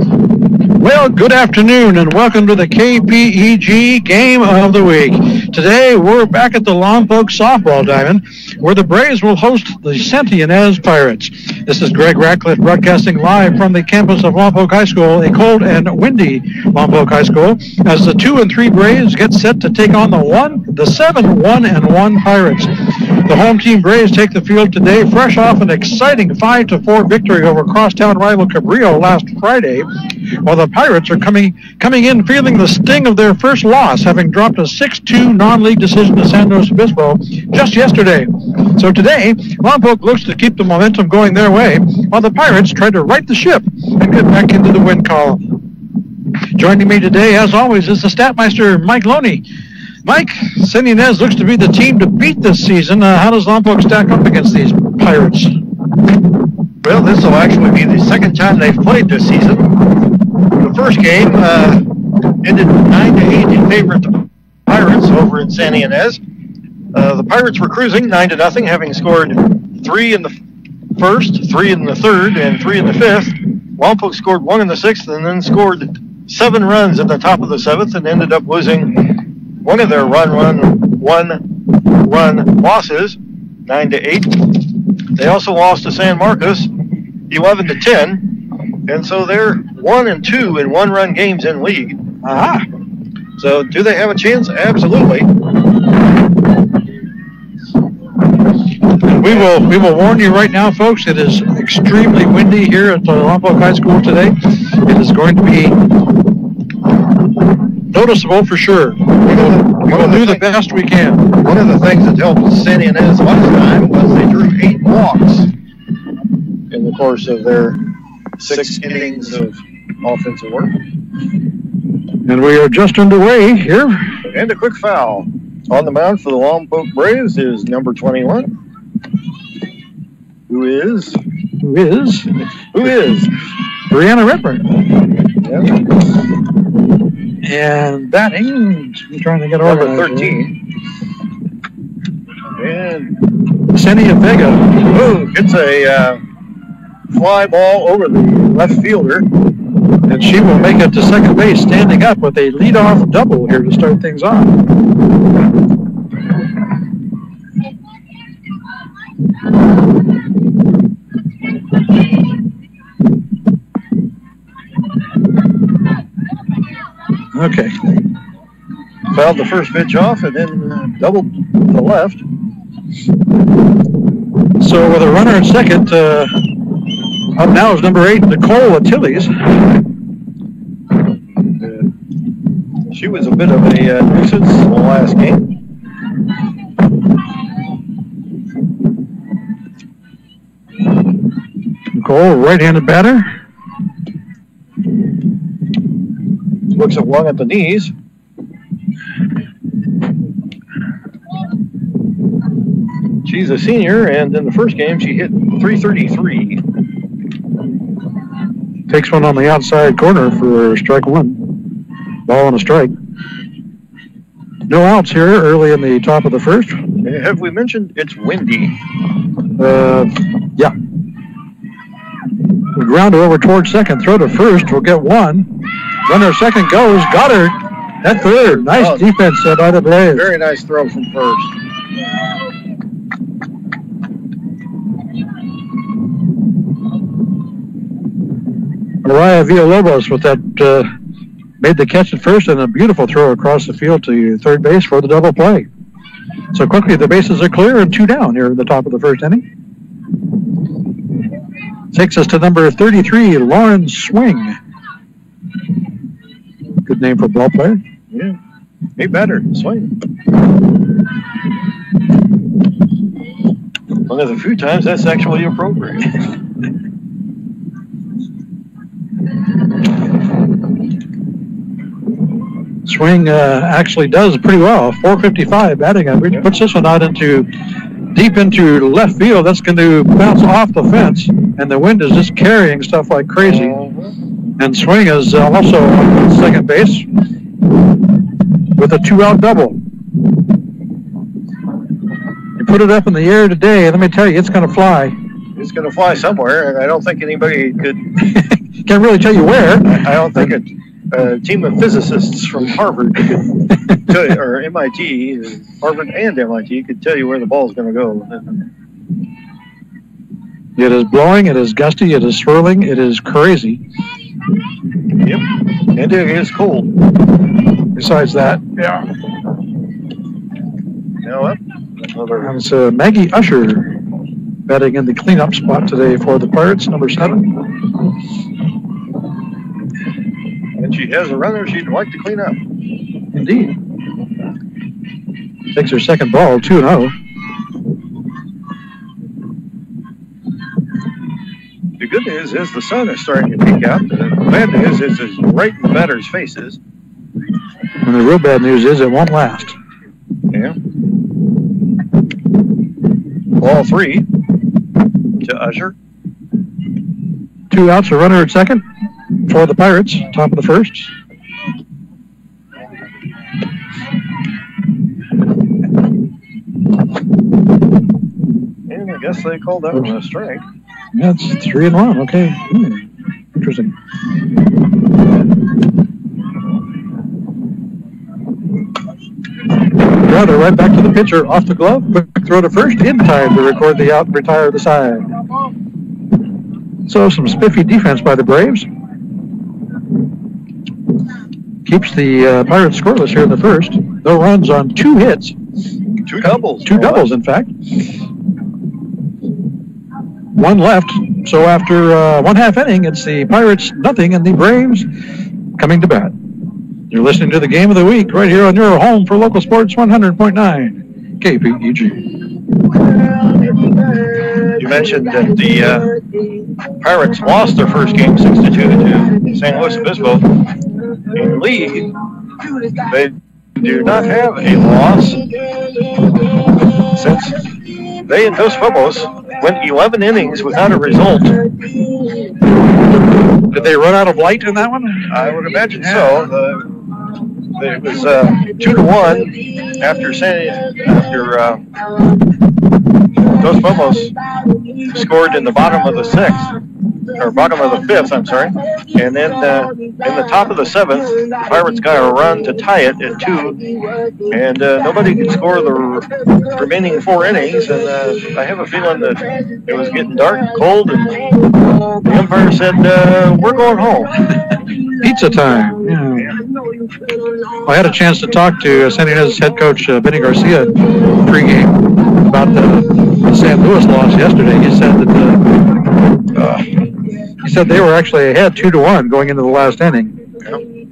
Well, good afternoon and welcome to the KPEG Game of the Week. Today, we're back at the Lompoc Softball Diamond, where the Braves will host the St. Inez Pirates. This is Greg Ratcliffe broadcasting live from the campus of Lompoc High School, a cold and windy Lompoc High School, as the 2 and 3 Braves get set to take on the 7 1-1 Pirates. The home team Braves take the field today, fresh off an exciting 5-4 victory over crosstown rival Cabrillo last Friday, while the Pirates are coming in feeling the sting of their first loss, having dropped a 6-2 non-league decision to San Luis Obispo just yesterday. So today, Lompoc looks to keep the momentum going their way, while the Pirates try to right the ship and get back into the win column. Joining me today, as always, is the Statmeister Mike Loney. Mike, St. Inez looks to be the team to beat this season. How does Lompoc stack up against these Pirates? Well, this will actually be the second time they've played this season. The first game ended 9-8 in favor of the Pirates over in St. Inez. The Pirates were cruising 9-0, having scored 3 in the first, 3 in the third, and 3 in the fifth. Lompoc scored 1 in the sixth and then scored 7 runs at the top of the seventh and ended up losing one of their one-run losses, 9-8. They also lost to San Marcos, 11-10, and so they're 1-2 in one-run games in league. Aha! So, do they have a chance? Absolutely. We will warn you right now, folks. It is extremely windy here at Lompoc High School today. It is going to be noticeable for sure. We will do the best we can. One of the things that helped St. Inez last time was they drew 8 walks in the course of their 6 innings of offensive work. And we are just underway here. And a quick foul. On the mound for the Lompoc Braves is number 21. Who is? Brianna Ripper. Yep. And batting, I'm trying to get number over 13. And Senia Vega. Oh, gets a fly ball over the left fielder. And she will make it to second base standing up with a leadoff double here to start things off. Okay. Fouled the first pitch off and then doubled to the left. So with a runner at second, up now is number 8, Nicole Attiles. She was a bit of a nuisance in the last game. Nicole, right-handed batter. Looks at one at the knees. She's a senior, and in the first game, she hit .333. Takes one on the outside corner for strike 1. Ball and a strike. No outs here early in the top of the first. Have we mentioned it's windy? Yeah. We ground over towards second. Throw to first. We'll get 1. Runner second goes. Got her at third. Nice defense by the Braves. Very nice throw from first. Mariah Villalobos with that made the catch at first and a beautiful throw across the field to third base for the double play. So quickly the bases are clear and 2 down here at the top of the first inning. Takes us to number 33, Lauren Swing. Good name for a ball player. Yeah, hey, better Swing. One of the few times that's actually appropriate. Swing actually does pretty well. 455 batting average. Puts this one out deep into left field. That's going to bounce off the fence, and the wind is just carrying stuff like crazy. And Swing is also on second base with a 2-out double. You put it up in the air today, let me tell you, it's going to fly. It's going to fly somewhere, and I don't think anybody could. Can't really tell you where. I don't think a team of physicists from Harvard could tell you, or MIT, Harvard and MIT, could tell you where the ball is going to go. It is blowing, it is gusty, it is swirling, it is crazy. Yep, and it is cold. Besides that, yeah. You know what? It's Maggie Usher batting in the cleanup spot today for the Pirates, number 7. And she has a runner she'd like to clean up. Indeed. Takes her second ball, 2-0. The good news is the sun is starting to peek out. The bad news is it's right in the batter's faces. And the real bad news is it won't last. Yeah. Ball 3 to Usher. 2 outs, a runner at second for the Pirates, top of the first. And I guess they called that one a strike. Yeah, it's 3-1. Okay. Interesting. Yeah, they're right back to the pitcher, off the glove. Quick throw to first, in time to record the out and retire the side. So some spiffy defense by the Braves. Keeps the Pirates scoreless here in the first. No runs on 2 hits. 2 doubles. 2 doubles, in fact. 1 left. So after 1/2 inning, it's the Pirates nothing and the Braves coming to bat. You're listening to the Game of the Week right here on your home for local sports 100.9 KPEG. You mentioned that the Pirates lost their first game 6-2 to St. Louis Obispo. In league, they do not have a loss since they and Dos Lobos went 11 innings without a result. Did they run out of light in that one? I would imagine so. It was 2-1 after Dos Lobos scored in the bottom of the 6th. Or bottom of the 5th, I'm sorry. And then in the top of the 7th, the Pirates got a run to tie it at 2. And nobody could score the remaining 4 innings. And I have a feeling that it was getting dark and cold. And the umpire said, we're going home. Pizza time. Yeah. I had a chance to talk to San Diego's head coach, Benny Garcia, pregame about the St. Louis loss yesterday. He said that they were actually ahead 2-1 going into the last inning,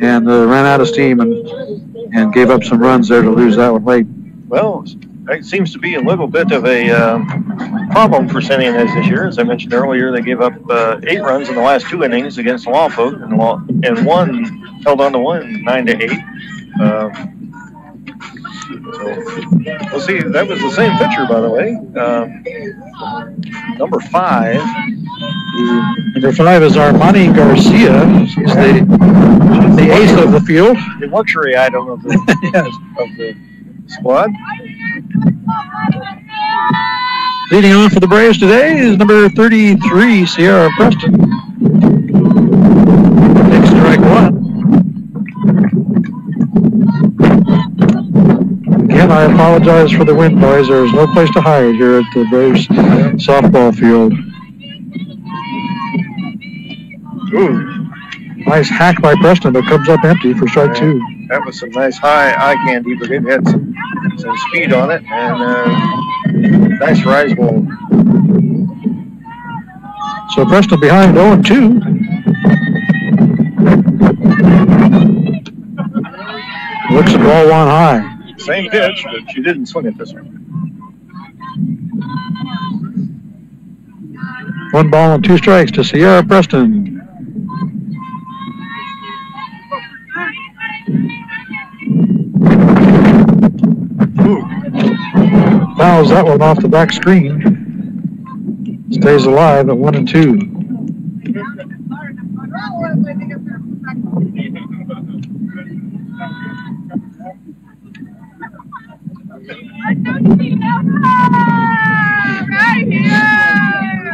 and ran out of steam and gave up some runs there to lose that one late. Well, it seems to be a little bit of a problem for San Diego this year. As I mentioned earlier, they gave up 8 runs in the last 2 innings against Lompoc, and one held on to one 9-8. So we'll see. That was the same pitcher, by the way. Number 5. Number 5 is Armani Garcia. She's the ace of the field. The luxury item of the, yes. of the squad. Leading off for the Braves today is number 33, Sierra Preston. Takes strike 1. Again, I apologize for the wind, boys. There's no place to hide here at the Braves softball field. Ooh. Nice hack by Preston, but comes up empty for strike 2. That was some nice high eye candy, but it had some speed on it, and nice rise ball. So Preston behind 0-2. Looks the ball one high. Same pitch, but she didn't swing it this one. 1 ball and 2 strikes to Sierra Preston. Ooh. Fouls that one off the back screen. Stays alive at 1-2.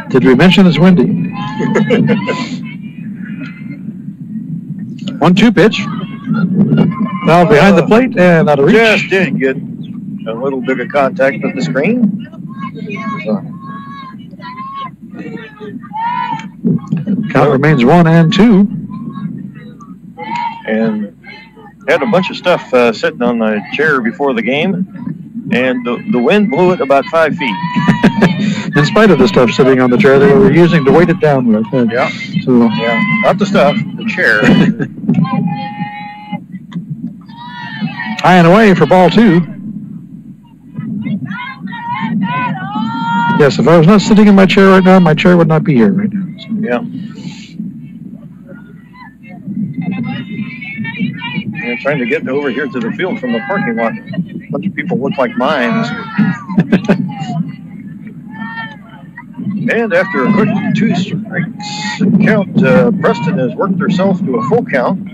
Did we mention it's windy? 1-2 pitch. Now behind the plate and out of reach. Just did get a little bit of contact with the screen. Count remains 1-2. And had a bunch of stuff sitting on the chair before the game, and the wind blew it about 5 feet. In spite of the stuff sitting on the chair, they were using to weight it down with. Yeah. So. Yeah. Not the stuff, the chair. High and away for ball 2. Yes, if I was not sitting in my chair right now, my chair would not be here right now. So. Yeah. And trying to get over here to the field from the parking lot. A bunch of people look like mimes. And after a quick 2 strikes count, Preston has worked herself to a full count.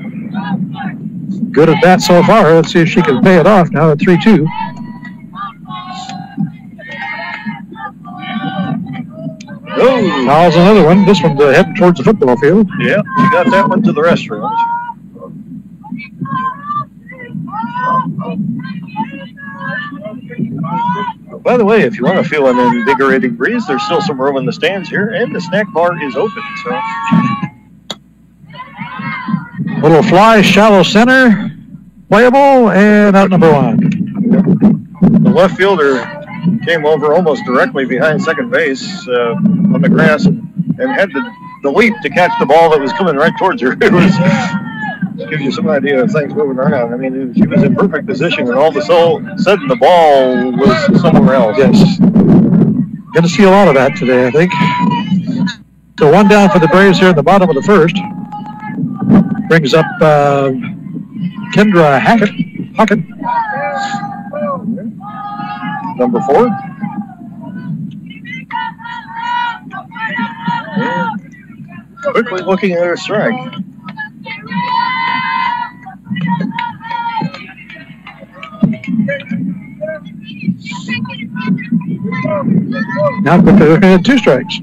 Good at that so far. Let's see if she can pay it off now at 3-2. Oh, Fouls another one. This one's heading towards the football field. Yeah, she got that one to the restaurant. By the way, if you want to feel an invigorating breeze, there's still some room in the stands here, and the snack bar is open. So, little fly, shallow center, playable, and out number 1. The left fielder came over almost directly behind second base on the grass and had the leap to catch the ball that was coming right towards her. It was gives you some idea of things moving around. I mean, she was in perfect position, and all of a sudden the ball was somewhere else. Yes. Going to see a lot of that today, I think. So 1 down for the Braves here in the bottom of the first. Brings up Kendra Hackett. Number 4. Quickly looking at her strike. Now quickly looking at 2 strikes.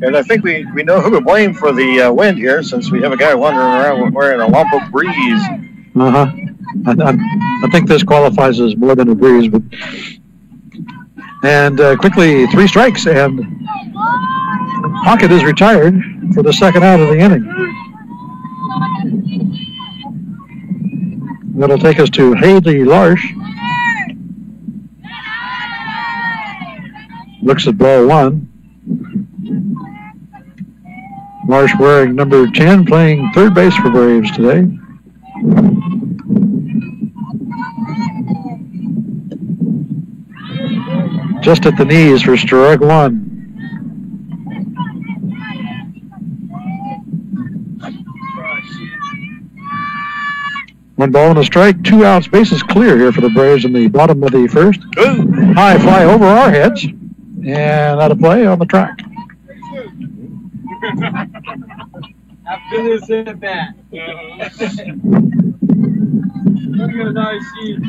And I think we know who to blame for the wind here, since we have a guy wandering around wearing a Lompoc breeze. I think this qualifies as more than a breeze, but and quickly 3 strikes, and Pocket is retired for the second out of the inning. That'll take us to Haley Larsh. Looks at ball 1. Larsh wearing number 10, playing third base for Braves today. Just at the knees for strike 1. One ball and a strike, 2 outs, bases clear here for the Braves in the bottom of the first. Ooh. High fly over our heads and out of play on the track. After this at bat. Look at a nice sheet.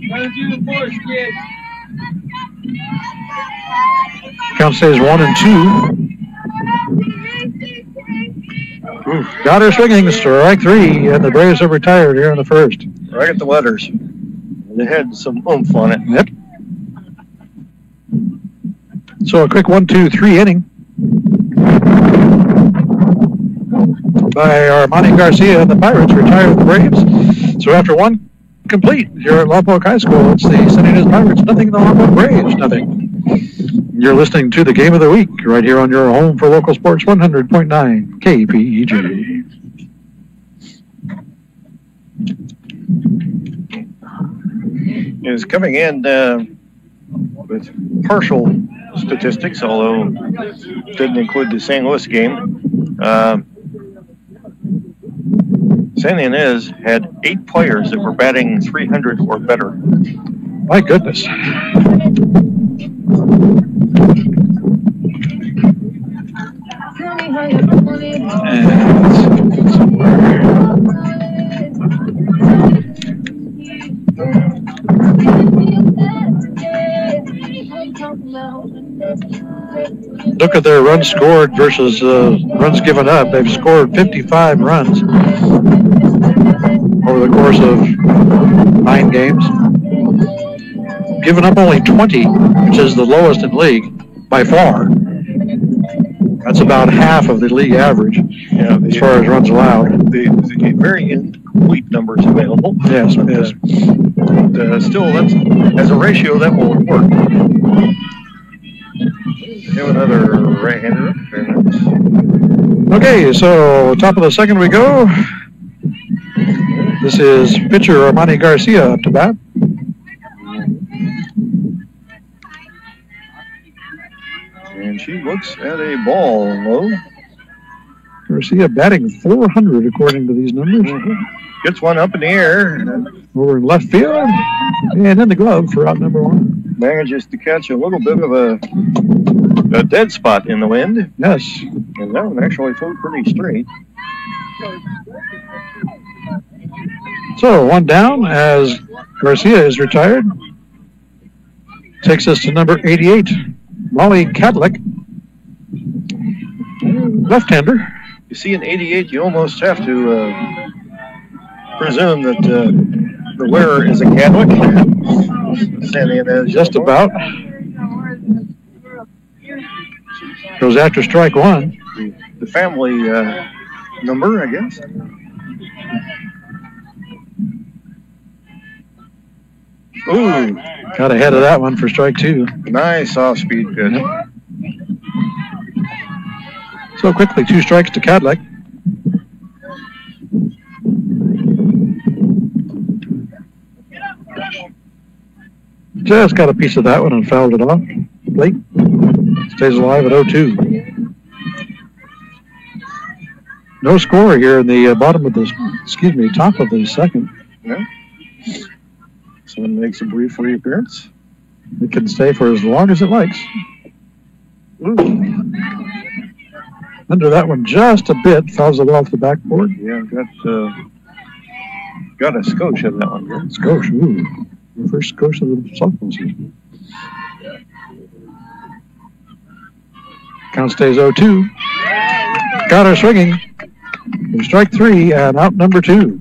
Gotta do the force, kid. Count stays 1-2. Got her swinging, strike 3, and the Braves have retired here in the first. Right at the letters. They had some oomph on it. Yep. So a quick 1-2-3 inning by Armani Garcia, and the Pirates retire the Braves. So after 1 complete here at Lompoc High School, it's the San Ynez Pirates, nothing, the Lompoc Braves, nothing. You're listening to the Game of the Week right here on your home for local sports, 100.9 KPEG. Is coming in with partial statistics, although didn't include the St. Louis game. San Ynez had 8 players that were batting .300 or better. My goodness. Look at their runs scored versus runs given up. They've scored 55 runs over the course of 9 games. Given up only 20, which is the lowest in league by far. That's about half of the league average as far as runs allowed. The very incomplete numbers available. Yes, yes. Still, that's, as a ratio, that will work. Have another right-hander up there. Okay, so top of the second we go. This is pitcher Armani Garcia up to bat. And she looks at a ball low. Garcia batting 400 according to these numbers. Gets one up in the air. Over in left field. And in the glove for out number 1. Manages to catch a little bit of a dead spot in the wind. Yes. And that one actually flew pretty straight. So 1 down as Garcia is retired. Takes us to number 88, Molly Cadlick, left-hander. You see an 88, you almost have to presume that the wearer is a Cadlick. Just about. Goes after strike 1. The family number, I guess. Ooh. Got ahead of that one for strike 2. Nice off-speed pitch. Yep. So quickly, 2 strikes to Cadlick. Just got a piece of that one and fouled it off. Late. Stays alive at 0-2. No score here in the bottom of the, top of the second. Yeah. Someone makes a brief reappearance. It can stay for as long as it likes. Ooh. Under that one just a bit, fouls it off the backboard. Yeah, got a skosh of that one. Good. Skosh, ooh. The first skosh of the softball season. Count stays 0-2. Got her swinging. Strike 3 and out number 2.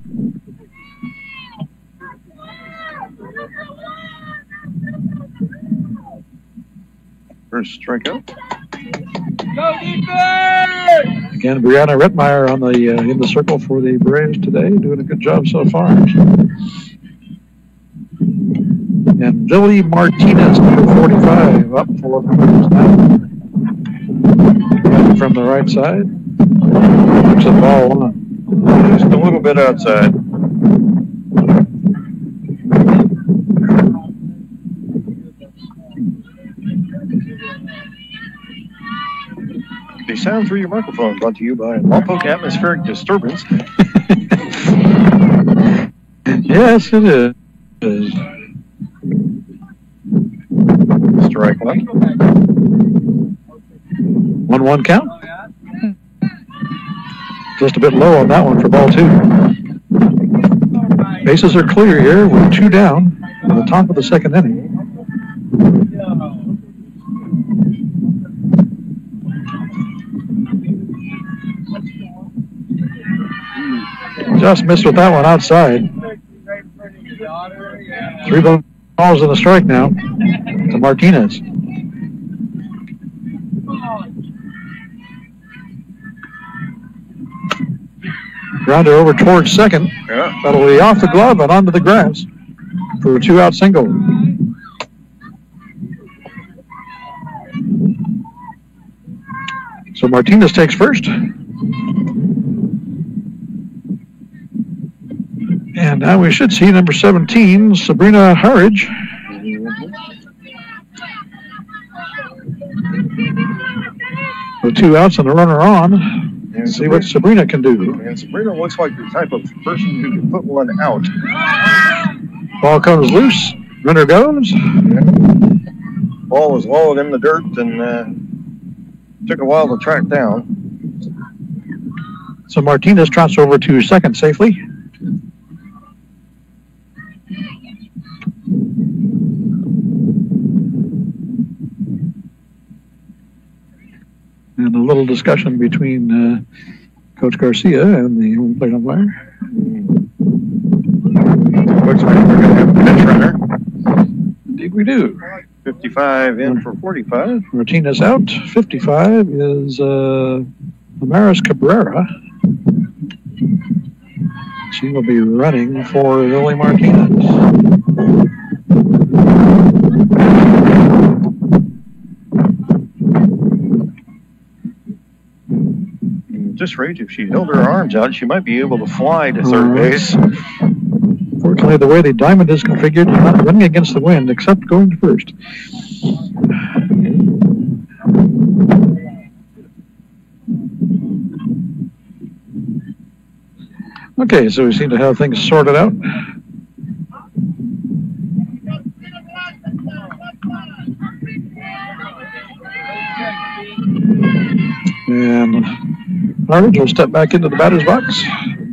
First strikeout. Go defense! Again, Brianna Rittmeyer on the in the circle for the Braves today, doing a good job so far. And Lily Martinez, number 45, up 4 numbers now. Again, from the right side. Looks at ball 1. Just a little bit outside. The sound through your microphone brought to you by Lompoc Atmospheric Disturbance. Yes, it is. Strike 1. 1-1 count. Just a bit low on that one for ball 2. Bases are clear here with 2 down at the top of the second inning. Just missed with that one outside. 3 balls and a strike now to Martinez. Grounder over towards second. Yeah. That'll be off the glove and onto the grass for a 2-out single. So Martinez takes first. And now we should see number 17, Sabrina Harridge. With 2 outs and a runner on. And see what Sabrina can do. And Sabrina looks like the type of person who can put one out. Ball comes loose. Runner goes. Ball was low in the dirt and took a while to track down. So Martinez trots over to second safely. And a little discussion between Coach Garcia and the home plate umpire. Looks like we're going to have a pinch runner. Indeed we do. 55 in for 45. Martinez out. 55 is Amaris Cabrera. She will be running for Lily Martinez. At this rate, if she held her arms out, she might be able to fly to third base. Fortunately, the way the diamond is configured, you're not running against the wind except going to first. Okay, so we seem to have things sorted out. And Harvard will step back into the batter's box,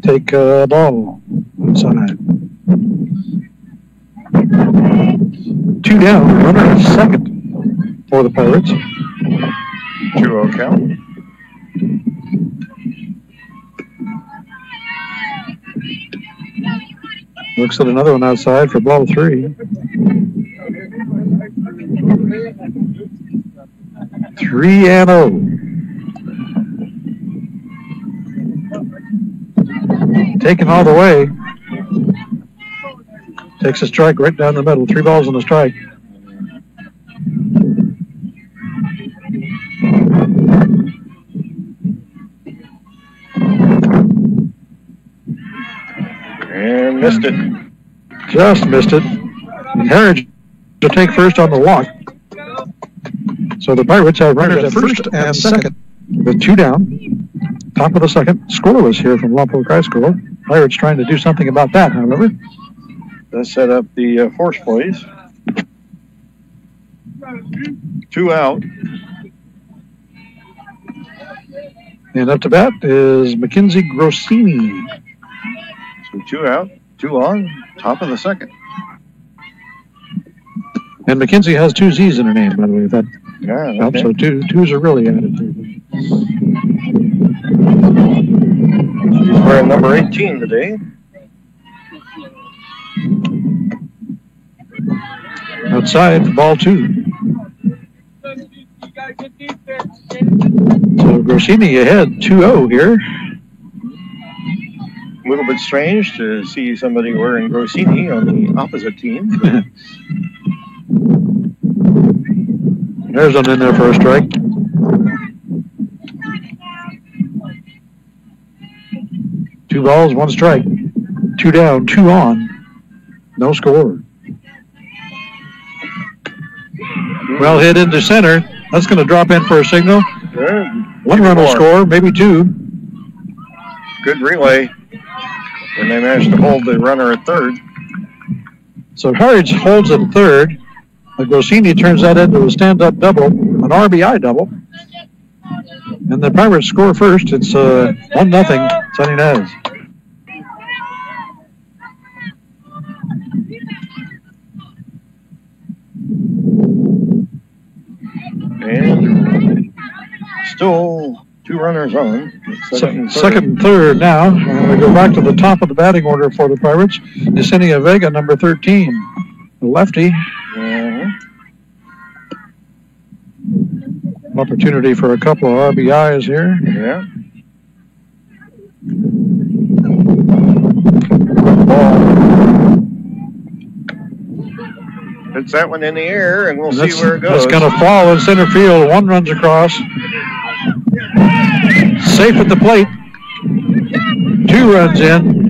take a ball inside. 2 down, runner at second for the Pirates. 2-0 count. Looks at another one outside for ball 3. 3-0. Taken all the way. Takes a strike right down the middle. 3 balls and a strike. And missed it. Just missed it. And Heritage to take first on the walk. So the Pirates have runners at first and second with 2 down. Top of the second. Scoreless here from Lompoc High School. Pirates trying to do something about that, however. Let's set up the force plays. 2 out. And up to bat is Mackenzie Grossini. So 2 out, 2 on, top of the second. And Mackenzie has 2 Z's in her name, by the way. That helps. Okay. So twos are really added to it. She's wearing number 18 today. Outside for ball 2. So Grossini ahead 2-0 here. A little bit strange to see somebody wearing Grossini on the opposite team. There's one in there for a strike. Two balls, 1 strike. 2 down, 2 on. No score. Well hit into center. That's going to drop in for a signal. Good. 1 run will score, maybe 2. Good relay. And they managed to hold the runner at third. So Heritage holds at third. Grossini turns that into a stand-up double, an RBI double. And the Pirates score first. It's 1-0, Sunny Nez. And still 2 runners on. Second and third now. And we go back to the top of the batting order for the Pirates. Yesenia Vega, number 13. The lefty. Opportunity for a couple of RBIs here. Yeah. Hits that one in the air, and we'll see where it goes. It's going to fall in center field. 1 runs across. Safe at the plate. 2 runs in.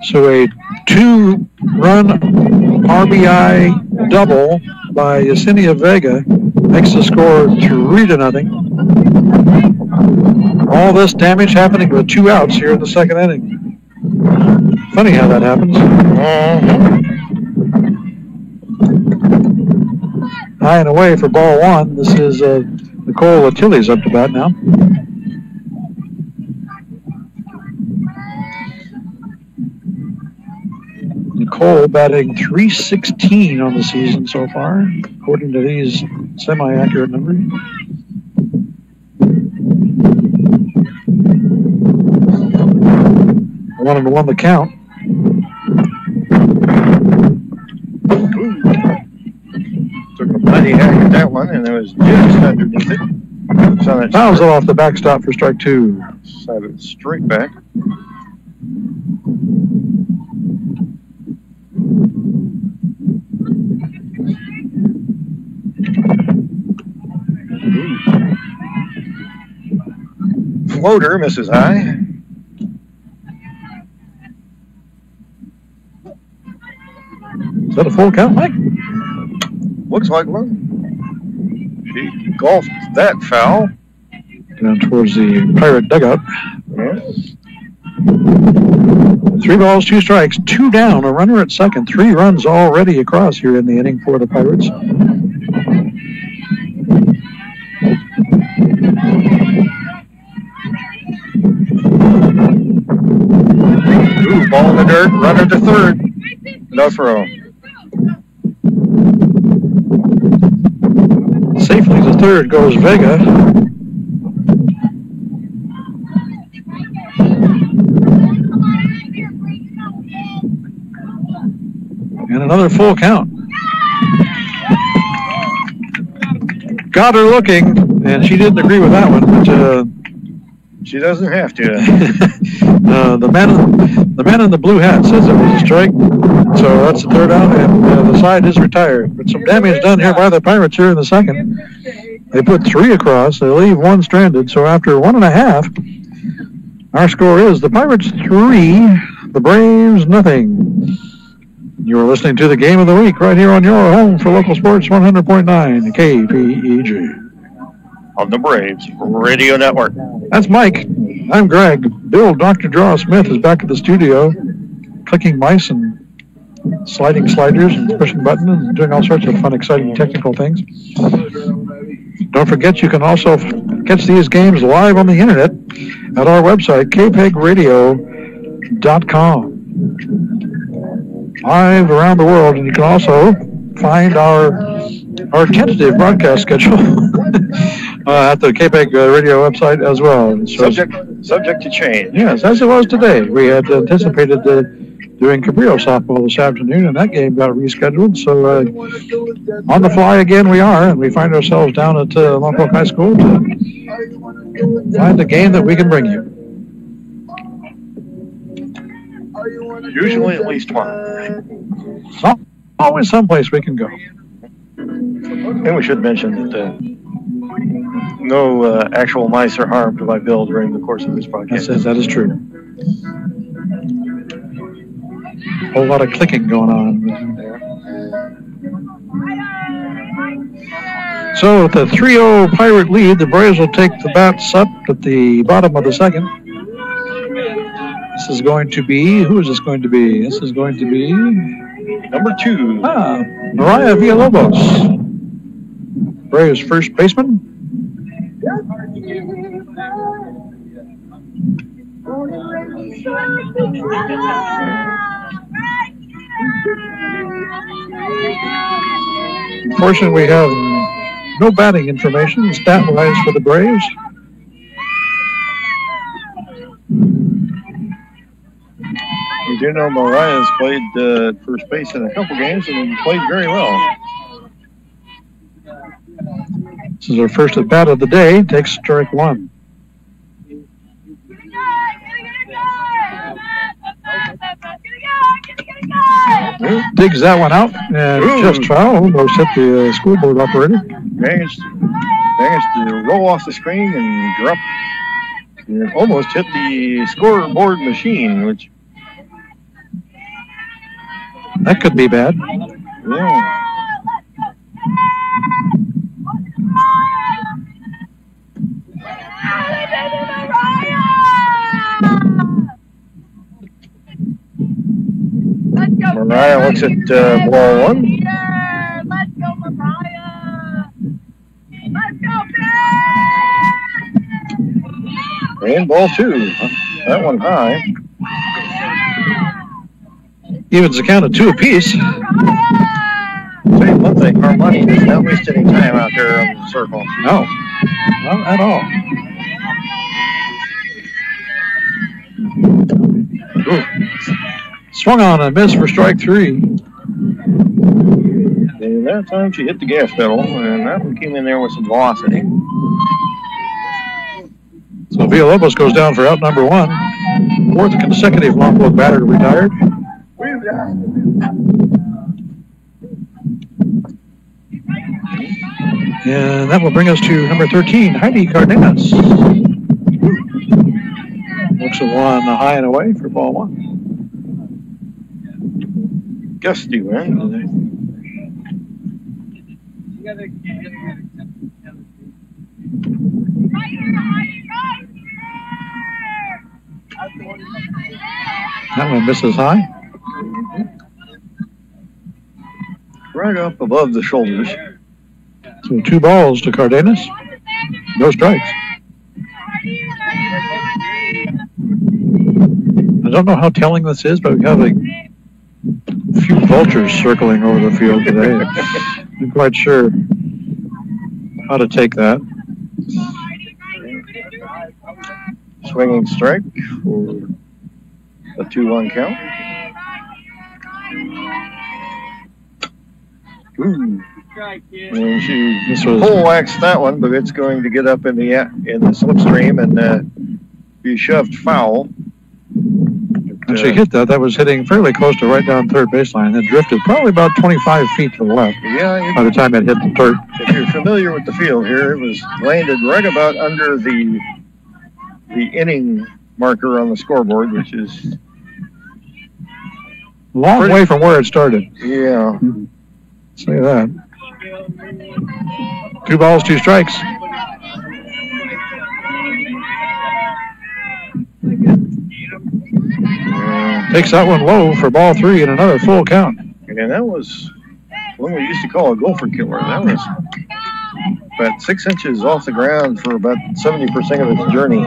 So a 2-run RBI double by Yesenia Vega makes the score 3-0. All this damage happening with 2 outs here in the second inning. Funny how that happens. high and away for ball one. This is Nicole Attili's up to bat now. Nicole batting .316 on the season so far, according to these semi-accurate numbers. Won the count. Took a mighty hack at that one, and it was just underneath it. Fouls it off the backstop for strike two. Side it straight back. Floater misses high. Is that a full count, Mike? Looks like one. She golfed that foul. Down towards the Pirate dugout. Yeah. 3 balls, 2 strikes, 2 down, a runner at second. 3 runs already across here in the inning for the Pirates. Ooh, ball in the dirt, runner to third. No throw. Safely to third goes Vega. And another full count. Got her looking, and she didn't agree with that one, but she doesn't have to. the man in the blue hat says it was a strike, so that's the third out, and the side is retired. But some damage done here by the Pirates here in the second. They put 3 across. They leave 1 stranded. So after 1.5, our score is the Pirates 3, the Braves nothing. You're listening to the Game of the Week right here on your home for local sports 100.9 KPEG. On the Braves Radio Network. That's Mike. I'm Greg. Bill, Dr. Draw Smith is back at the studio, clicking mice and sliding sliders and pushing buttons and doing all sorts of fun, exciting technical things. Don't forget, you can also catch these games live on the internet at our website, kpegradio.com. Live around the world, and you can also find our tentative broadcast schedule at the KPEG radio website as well. So, subject to change. Yes, as it was today. We had anticipated doing Cabrillo softball this afternoon, and that game got rescheduled. So on the fly again we are, and we find ourselves down at Lompoc High School to find a game that we can bring you. Usually at least one. So, always someplace we can go. And we should mention that no actual mice are harmed by Bill during the course of this broadcast. That is true. A whole lot of clicking going on. So with the 3-0 Pirate lead, the Braves will take the bats up at the bottom of the second. This is going to be, who is this going to be? This is going to be number 2. Mariah Villalobos. Braves first baseman. Unfortunately, we have no batting information stat-wise for the Braves. We do know Mariah's played first base in a couple games and played very well. This is her first at bat of the day. Takes strike 1. Digs that one out and just foul. Almost hit the scoreboard operator. Managed to roll off the screen and drop. And almost hit the scoreboard machine, which that could be bad. Yeah. Mariah looks at ball 1. Let's go, Mariah. game, ball 2. That one high. Evens the count of 2 apiece. I'll tell you one thing, Armani does not waste any time out there on the circle. No, not at all. Ooh. Swung on and missed for strike 3. And that time she hit the gas pedal, and that one came in there with some velocity. So Villalobos goes down for out number 1. 4th consecutive Lompoc batter retired. And that will bring us to number 13, Heidi Cardenas. Looks at one high and away for ball 1. Gusty wind. That one misses high. Right up above the shoulders. So 2 balls to Cardenas. No strikes. I don't know how telling this is, but we have a few vultures circling over the field today. I'm quite sure how to take that. Swinging strike for a 2-1 count. Ooh. And she pole-waxed that one, but it's going to get up in the slipstream and be shoved foul. When she hit that, that was hitting fairly close to right down third baseline. It drifted probably about 25 feet to the left by the time it hit the dirt. If you're familiar with the field here, it was landed right about under the inning marker on the scoreboard, which is long way from where it started. Yeah. Say that. 2 balls, 2 strikes. Takes that one low for ball 3 and another full count. And that was what we used to call a gopher killer. That was about 6 inches off the ground for about 70% of its journey.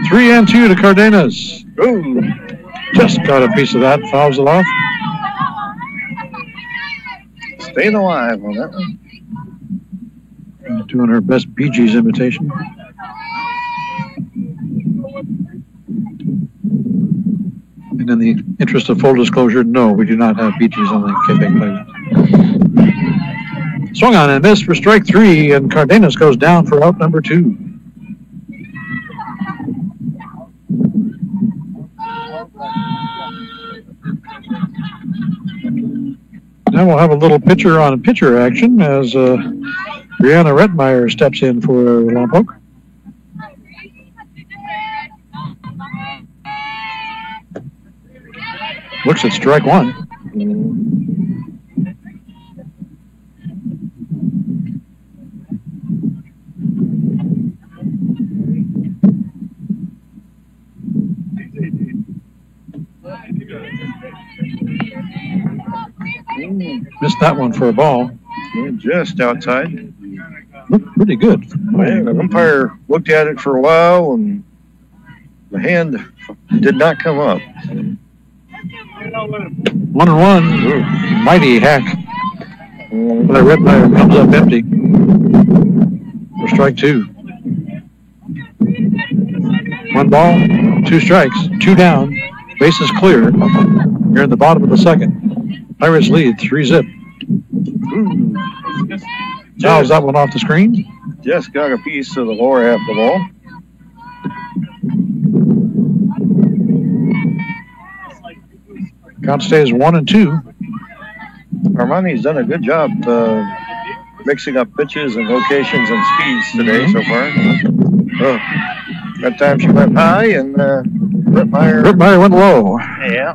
3-2 to Cardenas. Ooh. Just got a piece of that. Fouls it off. Staying alive on that one. Doing her best Bee Gees imitation. And in the interest of full disclosure, no, we do not have Bee Gees on the KPEG playlist. Swung on and missed for strike 3, and Cardenas goes down for out number 2. Now we'll have a little pitcher on pitcher action as Brianna Rettmeyer steps in for Lompoc. Looks at strike 1. Missed that one for a ball. Just outside. Looked pretty good. The umpire looked at it for a while, and the hand did not come up. 1-1. Ooh, mighty hack. But Rettmeyer comes up empty for strike 2. 1 ball, 2 strikes, 2 down. Bases clear. Here in the bottom of the 2nd. Pirates lead 3-zip. Fouls that one off the screen. Just got a piece of the lower half of the ball. Count stays 1-2. Armani's done a good job mixing up pitches and locations and speeds today so far. Oh, that time she went high and Rettmeyer went low. Yeah.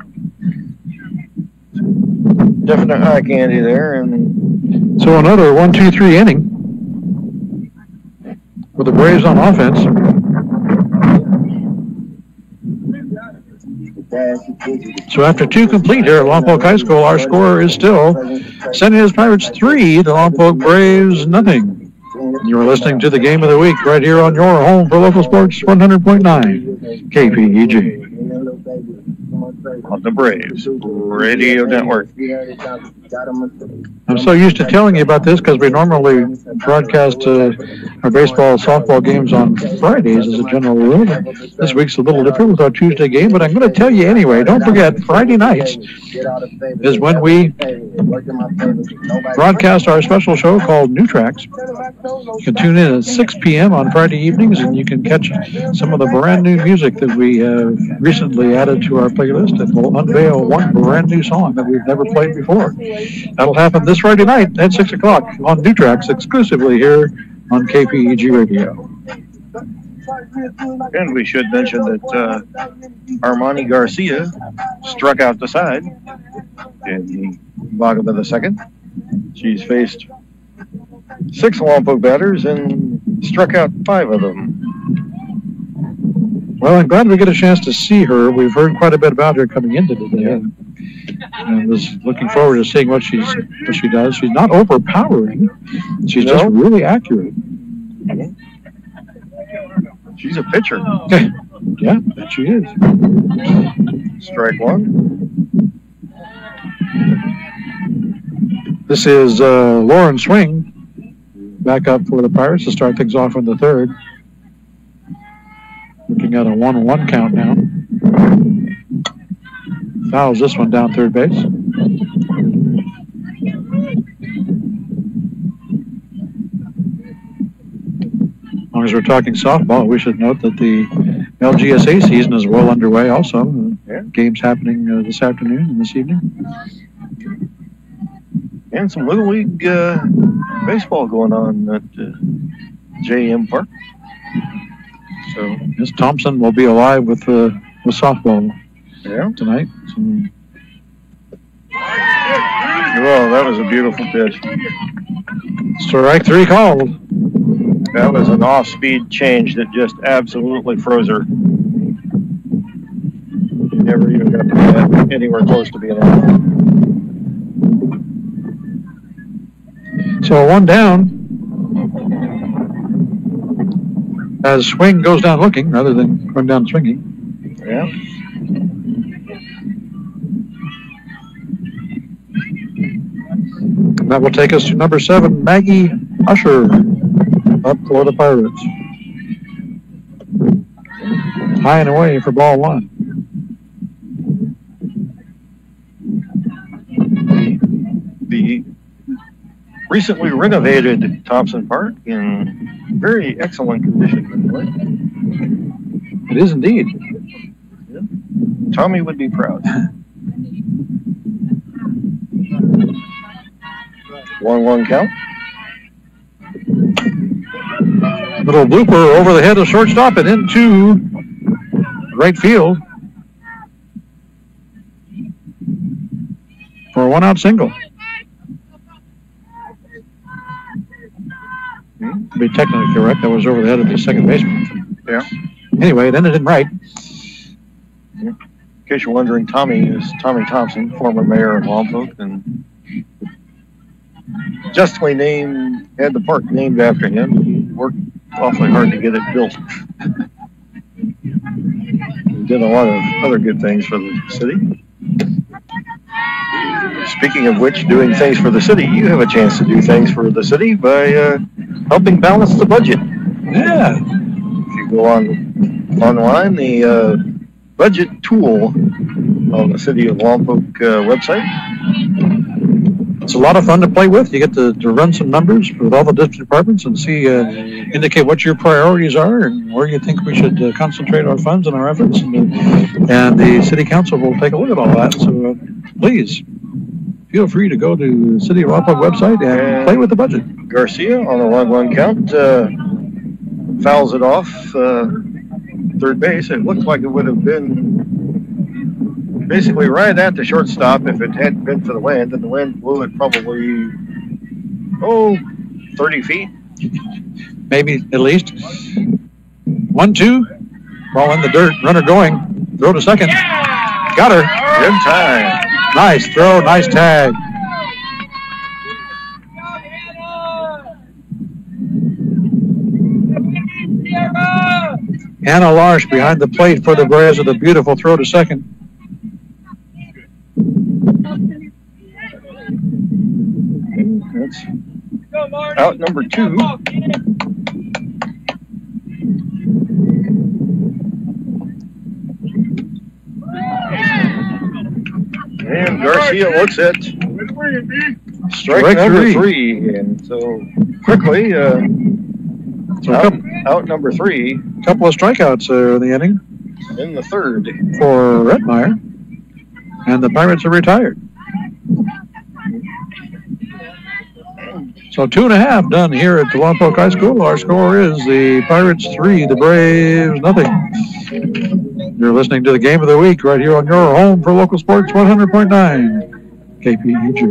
Definite eye candy there. And so another 1-2-3 inning with the Braves on offense. So after 2 complete here at Lompoc High School, our score is still San Ynez Pirates 3 to Lompoc Braves 0. You're listening to the Game of the Week right here on your home for local sports, 100.9 KPEG. On the Braves Radio Network. I'm so used to telling you about this because we normally broadcast our baseball, softball games on Fridays as a general rule. This week's a little different with our Tuesday game, but I'm going to tell you anyway. Don't forget, Friday nights is when we broadcast our special show called New Tracks. You can tune in at 6 p.m. on Friday evenings, and you can catch some of the brand new music that we have recently added to our playlist, and we'll unveil one brand new song that we've never played before. That'll happen this Friday night at 6 o'clock on New Tracks, exclusively here on KPEG Radio. And we should mention that Armani Garcia struck out the side in the bottom of the second. She's faced 6 Lompoc batters and struck out 5 of them. Well, I'm glad we get a chance to see her. We've heard quite a bit about her coming into today. And was looking forward to seeing what she does. She's not overpowering. She's just really accurate. She's a pitcher. Yeah, that she is. Strike 1. This is Lauren Swing back up for the Pirates to start things off in the third. Looking at a 1-1 count now. Fouls this one down third base. As long as we're talking softball, we should note that the LGSA season is well underway also. Games happening this afternoon and this evening. And some Little League baseball going on at JM Park. So Miss Thompson will be alive with softball tonight. So. Well, that was a beautiful pitch. Strike 3 called. That was an off-speed change that just absolutely froze her. Never even got to get anywhere close to being out. So 1 down. As Swing goes down looking rather than going down swinging. Yeah. That will take us to number 7, Maggie Usher, up for the Pirates. High and away for ball 1. The recently renovated Thompson Park in very excellent condition. It is indeed. Yeah. Tommy would be proud. 1-1 count. Little blooper over the head of shortstop and into right field for a 1-out single. To be technically correct, that was over the head of the second baseman. Yeah. Anyway, it ended in right. Yeah. In case you're wondering, Tommy is Tommy Thompson, former mayor of Lompoc, and justly had the park named after him. He worked awfully hard to get it built. He did a lot of other good things for the city. Speaking of which, doing things for the city, you have a chance to do things for the city by helping balance the budget. Yeah. If you go online, the budget tool on the City of Lompoc website. It's a lot of fun to play with. You get to run some numbers with all the district departments and see, indicate what your priorities are and where you think we should concentrate our funds and our efforts. And the City Council will take a look at all that. So please, feel free to go to the City of Lompoc website and play with the budget. Garcia on a 1-1 count fouls it off third base. It looked like it would have been basically right at the shortstop if it hadn't been for the wind, and the wind blew it probably 30 feet. Maybe at least. 1-2. Ball in the dirt. Runner going. Throw to second. Got her. Good time. Nice throw. Nice tag. Hannah Larsh behind the plate for the Braves with a beautiful throw to second. That's out number 2. And Garcia looks at strike number 3. And so quickly, out number 3. A couple of strikeouts in the inning. In the 3rd. For Redmeyer. And the Pirates are retired. So 2.5 done here at the Lompoc High School. Our score is the Pirates 3, the Braves nothing. You're listening to the Game of the Week right here on your home for local sports 100.9 KPEG.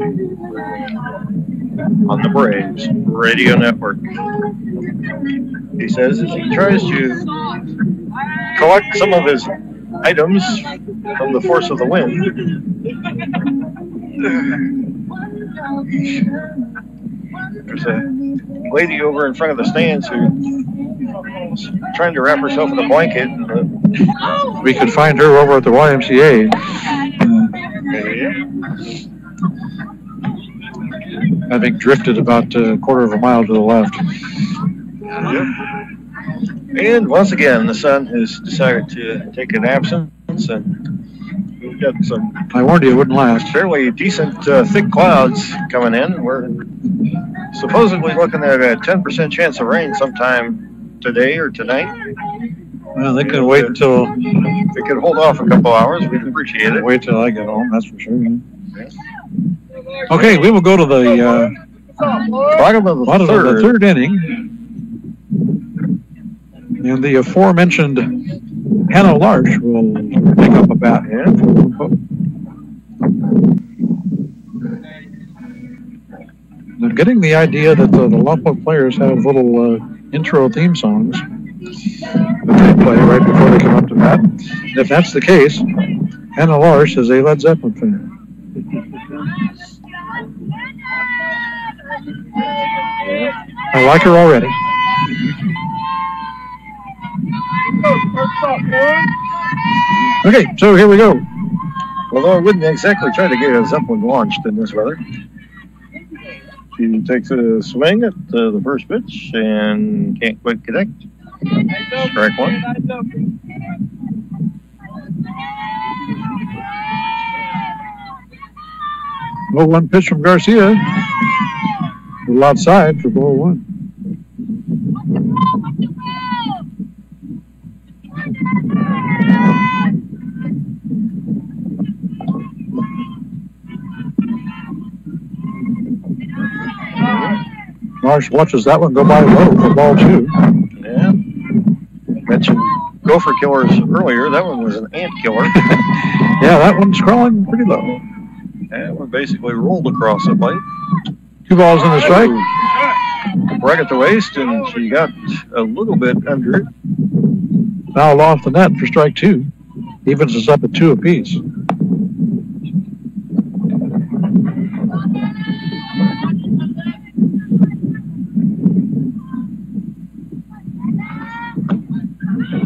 On the Braves Radio Network. He says as he tries to collect some of his items from the force of the wind. There's a lady over in front of the stands who's trying to wrap herself in a blanket. We could find her over at the YMCA. Having drifted about a quarter of a mile to the left. And once again, the sun has decided to take an absence, and we've got some. I warned you it wouldn't last. Fairly decent thick clouds coming in. We're supposedly looking at a 10% chance of rain sometime today or tonight. Well, they could wait until. If they could hold off a couple hours, we'd appreciate it. Wait till I get home, that's for sure. Okay, we will go to the bottom of the third inning. And the aforementioned Hannah Larsh will pick up a bat. I'm getting the idea that the Lompoc players have little intro theme songs that they play right before they come up to bat. And if that's the case, Hannah Larsh is a Led Zeppelin fan. I like her already. Okay, so here we go. Although I wouldn't exactly try to get a Zeppelin launched in this weather. She takes a swing at the first pitch and can't quite connect. Strike 1. 0-1 pitch from Garcia. A little outside for ball 1. Marsh watches that one go by low for ball 2. Yeah. Mentioned gopher killers earlier. That one was an ant killer. Yeah, that one's crawling pretty low. That one basically rolled across the plate. 2 balls in the strike. Right at the waist, and she got a little bit under it. Foul off the net for strike 2. Evens us up at 2 apiece.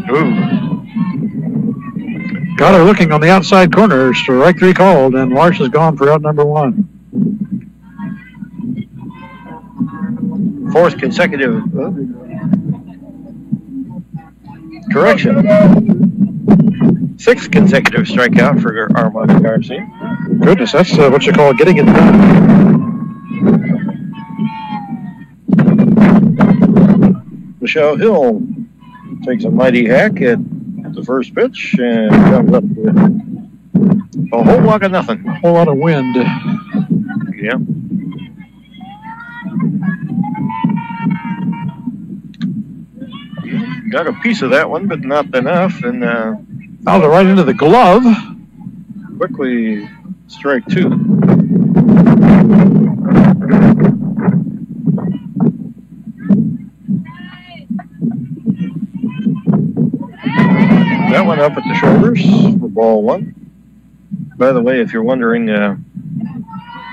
Ooh. Got her looking on the outside corner. Strike 3 called, and Larsh is gone for out number 1. 4th consecutive. Correction. 6th consecutive strikeout for Armand Garcia. Goodness, that's what you call getting it done. Michelle Hill takes a mighty hack at the first pitch and comes up with a whole lot of nothing. A whole lot of wind. Yeah. Got a piece of that one, but not enough. And fouled it right into the glove. Quickly, strike 2. That one up at the shoulders for ball 1. By the way, if you're wondering,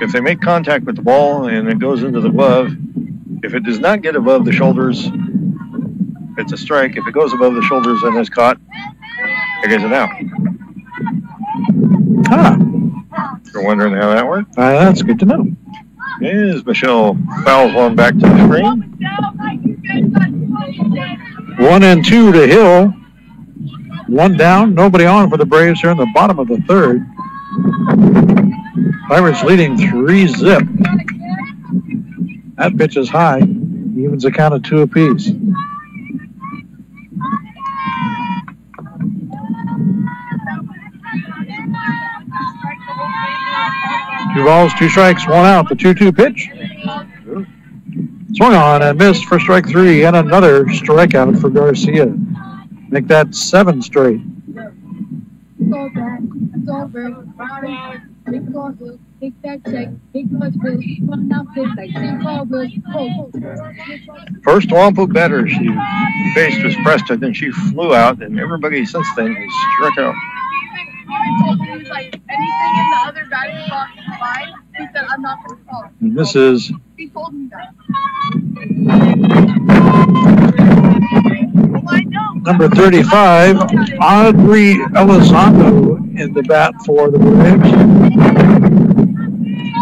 if they make contact with the ball and it goes into the glove, if it does not get above the shoulders, It's a strike. If it goes above the shoulders and is caught, it gets it out. Ah. You're wondering how that worked? That's good to know. As Michelle fouls one back to the screen. 1-2 to Hill. One down, nobody on for the Braves here in the bottom of the third. Pirates leading 3-zip. That pitch is high. Evens the count of 2 apiece. 2 balls, 2 strikes, 1 out. The 2-2 pitch. Swung on and missed for strike 3, and another strikeout for Garcia. Make that 7 straight. First Lompoc batter she faced was Preston, and she flew out, and everybody since then has struck out. And this is number 35, Audrey Elizondo in the bat for the Braves.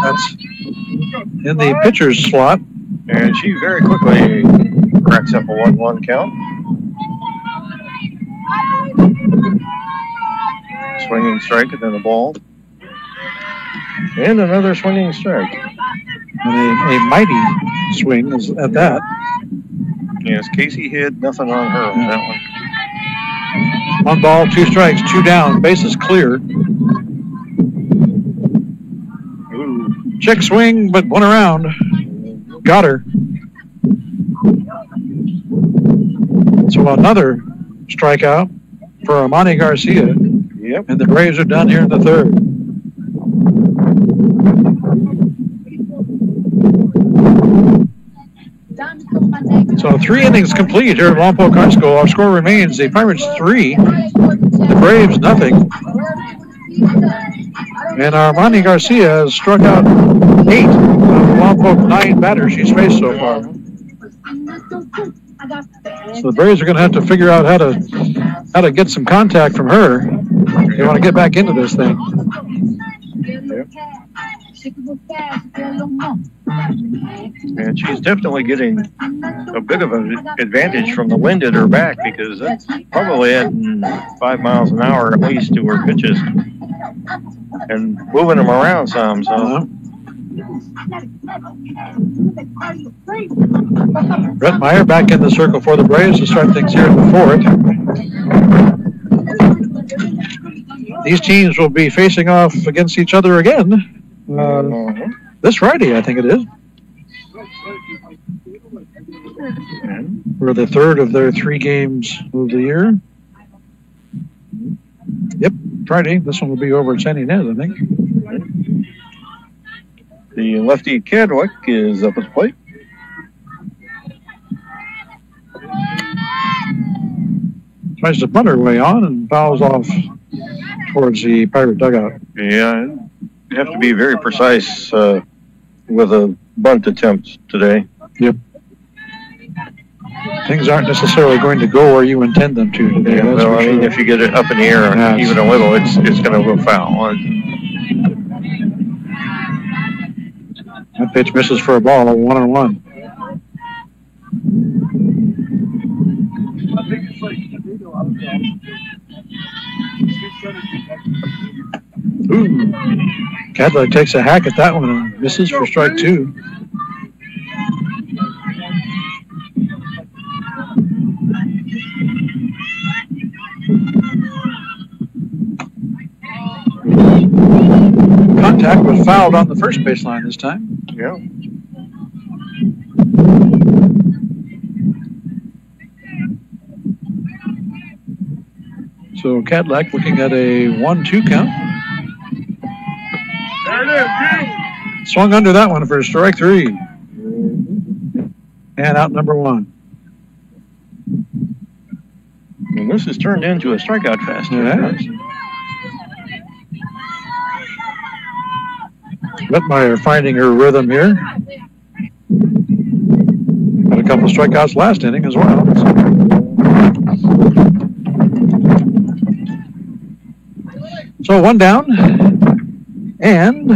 That's in the pitcher's slot. And she very quickly cracks up a 1-1 count. Swinging strike and then a ball. And another swinging strike. And a mighty swing is at that. Yes, Casey had nothing on her on that one. 1 ball, 2 strikes, 2 down. Bases clear. Ooh. Check swing, but 1 around. Got her. So another strikeout for Armani Garcia. Yep. And the Braves are done here in the third. So 3 innings complete here at Lompoc High School. Our score remains the Pirates 3, the Braves nothing. And Armani Garcia has struck out 8 of the Lompoc 9 batters she's faced so far. So the Braves are going to have to figure out how to get some contact from her. They want to get back into this thing. And she's definitely getting a bit of an advantage from the wind at her back, because that's probably adding 5 miles an hour at least to her pitches and moving them around some. So Brett Meyer back in the circle for the Braves to start things here in the fourth. These teams will be facing off against each other again this Friday, I think it is. For the third of their 3 games of the year. Yep, Friday. This one will be over at San Ynez, I think. the lefty Cadwick is up at the plate. Tries to punt her way on and fouls off towards the Pirate dugout. Yeah, you have to be very precise with a bunt attempt today. Yep. Things aren't necessarily going to go where you intend them to today. Yeah, well, I mean, if you get it up in the air even a little, it's going to go foul. That pitch misses for a ball, 1-1. Ooh. Cadlick takes a hack at that one and misses for strike 2. Contact was fouled on the first baseline this time. Yeah. So Cadillac looking at a 1-2 count. Swung under that one for strike 3. And out number 1. And this has turned into a strikeout fest. Yeah. Whitmire finding her rhythm here. Had a couple strikeouts last inning as well. So 1 down. And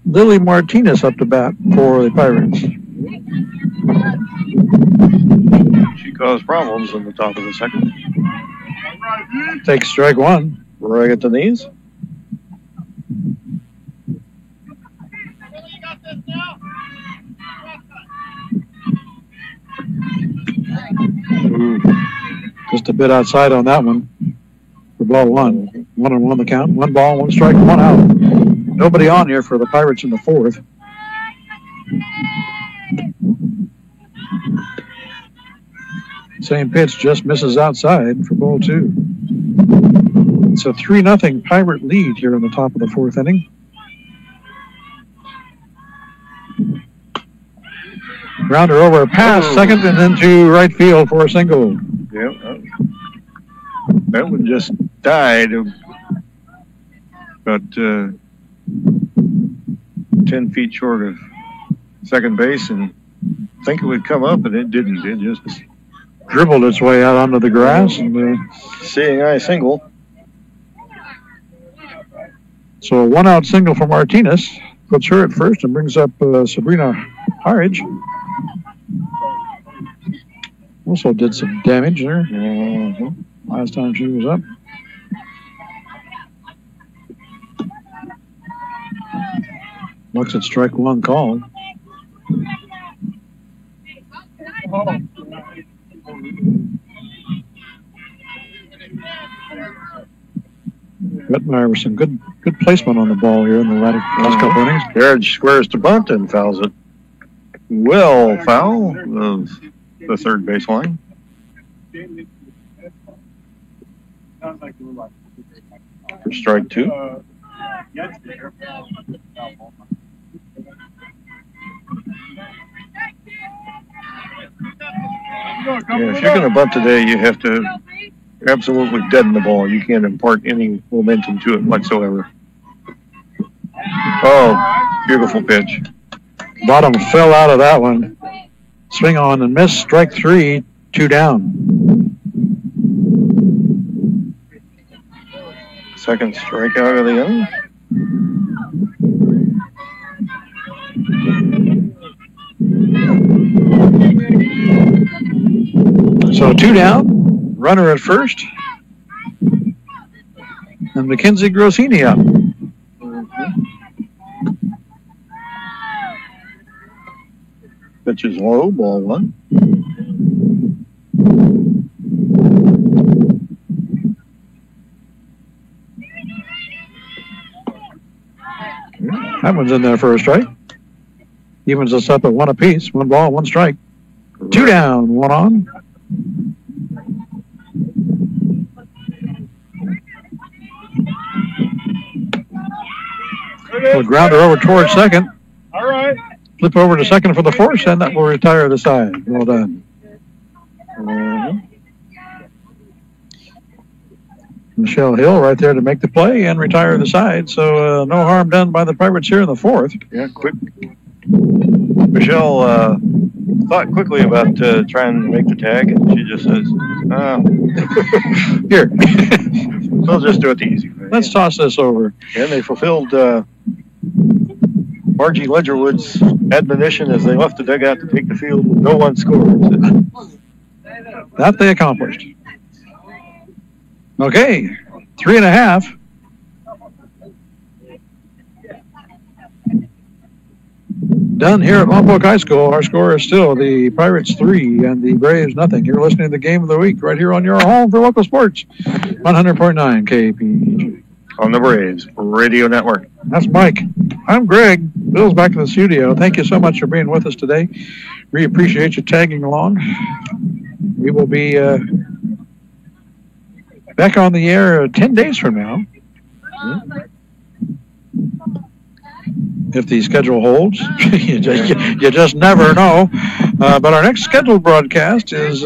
Lily Martinez up to bat for the Pirates. She caused problems in the top of the second. Takes strike 1. Right at the knees. Just a bit outside on that one for ball 1. 1-1 the count. 1 ball, 1 strike, 1 out. Nobody on here for the Pirates in the 4th. Same pitch, just misses outside for ball 2. It's a 3-0 Pirate lead here in the top of the 4th inning. Grounder over past second and into right field for a single. Yeah, that one just died about 10 feet short of second base, and I think it would come up, and it didn't. It just dribbled its way out onto the grass. And seeing eye single. So a 1-out single for Martinez puts her at first and brings up Sabrina Harridge. Also did some damage there last time she was up. Looks at strike 1 called. Whitmire with some good placement on the ball here in the last couple innings. Harridge squares to bunt and fouls it. Well, foul of the third baseline. For strike 2. Yeah, if you're going to bunt today, you have to absolutely deaden the ball. You can't impart any momentum to it whatsoever. Oh, beautiful pitch. Bottom fell out of that one. Swing on and miss. Strike 3, 2 down. Second strikeout of the inning. So 2 down. Runner at first. And Mackenzie Grossini up. Pitch is low, ball 1. That one's in there for a strike. Evens us up at 1 apiece. 1 ball, 1 strike. 2 down, 1 on. We'll grounder over towards second. all right. Flip over to second for the force, and that will retire the side. Well done. Michelle Hill right there to make the play and retire the side. So no harm done by the Pirates here in the 4th. Yeah, quick. Michelle thought quickly about trying to make the tag, and she just says, here. We'll just do it the easy way. Let's toss this over. And they fulfilled Margie Ledgerwood's admonition as they left the dugout to take the field. No one scored. That they accomplished. Okay, 3.5. Done here at Lompoc High School. Our score is still the Pirates 3 and the Braves nothing. You're listening to the Game of the Week right here on your home for local sports, 100.9 KPEG. On the Braves Radio Network. That's Mike. I'm Greg. Bill's back in the studio. Thank you so much for being with us today. We appreciate you tagging along. We will be back on the air 10 days from now. If the schedule holds. you just never know. But our next scheduled broadcast is...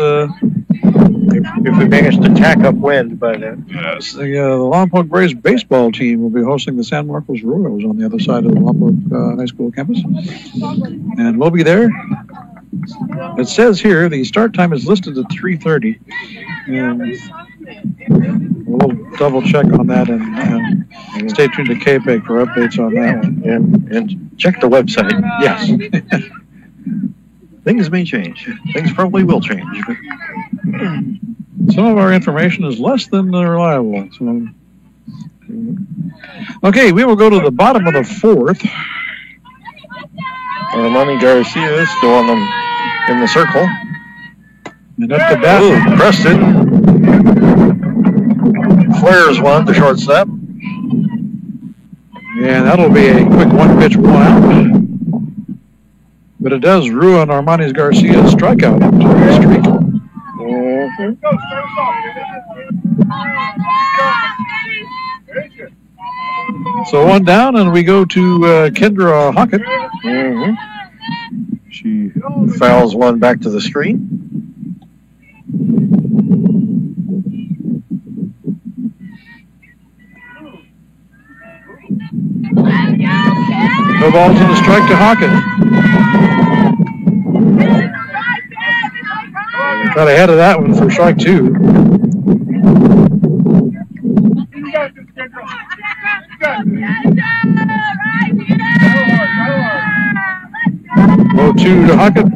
if we manage to tack up wind by then. Yes, the Lompoc Braves baseball team will be hosting the San Marcos Royals on the other side of the Lompoc High School campus. And we'll be there. It says here the start time is listed at 3:30. We'll double check on that and stay tuned to KPEG for updates on that one. And check the website. Yes. Things may change. Things probably will change. Some of our information is less than reliable. So. Okay, we will go to the bottom of the fourth. Armani Garcia is still in the circle. And up to bat. Ooh, Preston flares one to shortstop. And that'll be a quick one-pitch one-out. But it does ruin Armani Garcia's strikeout streak. So one down, and we go to Kendra Hockett. She fouls one back to the screen. No balls in the strike to Hockett. Got ahead of that one for strike two. 0-2 to Hockett.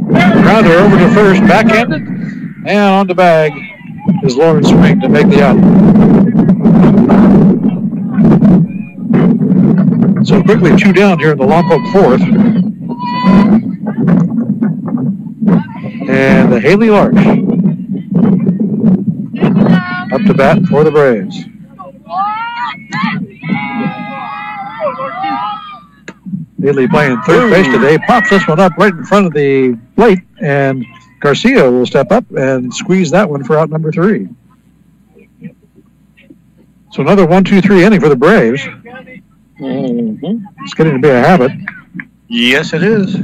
Grounder over to first, backhanded, and on the bag is Lauren Swing to make the out. So quickly 2 down here in the Lompoc fourth. And the Haley Larch up to bat for the Braves. Haley playing third base today. Pops this one up right in front of the plate, and Garcia will step up and squeeze that one for out number 3. So another 1-2-3 inning for the Braves. It's getting to be a habit. Yes, it is.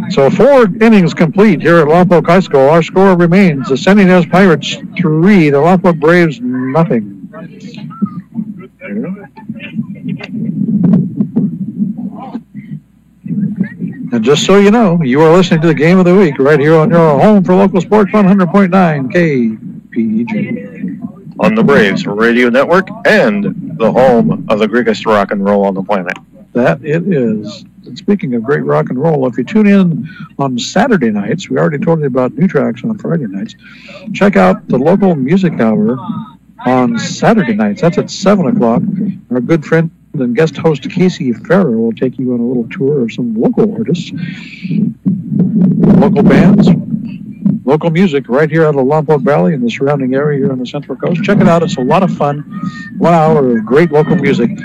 So 4 innings complete here at Lompoc High School. Our score remains the San Ynez Pirates 3, the Lompoc Braves nothing. And just so you know, you are listening to the Game of the Week right here on your home for local sports 100.9 KPEG. On the Braves Radio Network and the home of the greatest rock and roll on the planet. That it is. And speaking of great rock and roll, if you tune in on Saturday nights, we already told you about new tracks on Friday nights, check out the local music hour on Saturday nights. That's at 7 o'clock. Our good friend and guest host Casey Farrer will take you on a little tour of some local artists, local bands, local music right here out of the Lompoc Valley and the surrounding area here on the Central Coast. Check it out. It's a lot of fun. 1 hour of great local music.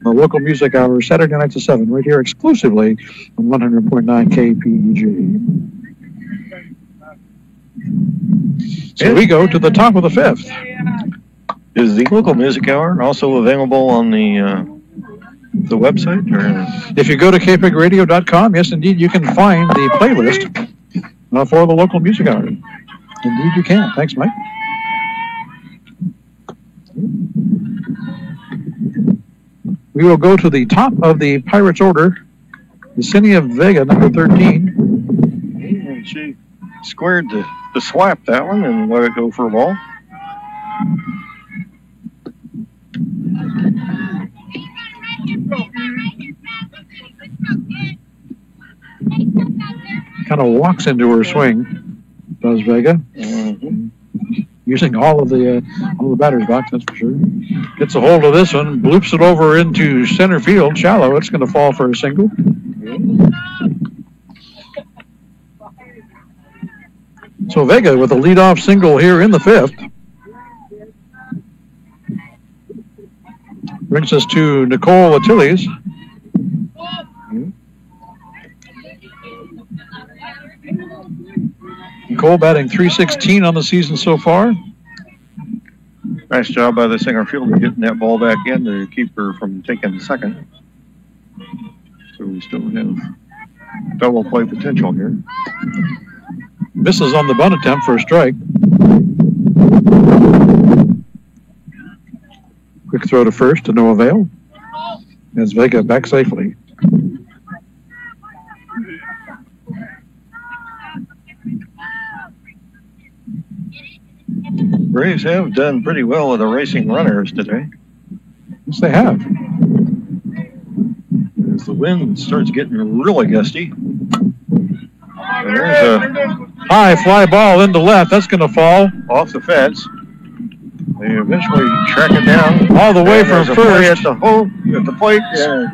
The local music hour, Saturday nights at 7, right here exclusively on 100.9 KPEG. So we go to the top of the 5th. Is the local music hour also available on the website? Or? If you go to kpegradio.com, yes, indeed, you can find the playlist for the local music hour. Indeed, you can. Thanks, Mike. We will go to the top of the Pirates order. Yesenia Vega, number 13. And she squared the swap that one and let it go for a ball. Kind of walks into her swing, does Vega. Using all the batter's box, that's for sure. Gets a hold of this one, bloops it over into center field, shallow. It's going to fall for a single. So Vega with a leadoff single here in the 5th. Brings us to Nicole Attiles. Nicole batting .316 on the season so far. Nice job by the center fielder getting that ball back in to keep her from taking second. So we still have double play potential here. Misses on the bunt attempt for a strike. Quick throw to first to no avail. As Vega back safely. Braves have done pretty well with the racing runners today. Yes, they have. As the wind starts getting really gusty. And there's a high fly ball into left. That's going to fall off the fence. They eventually track it down all the way from first at the plate.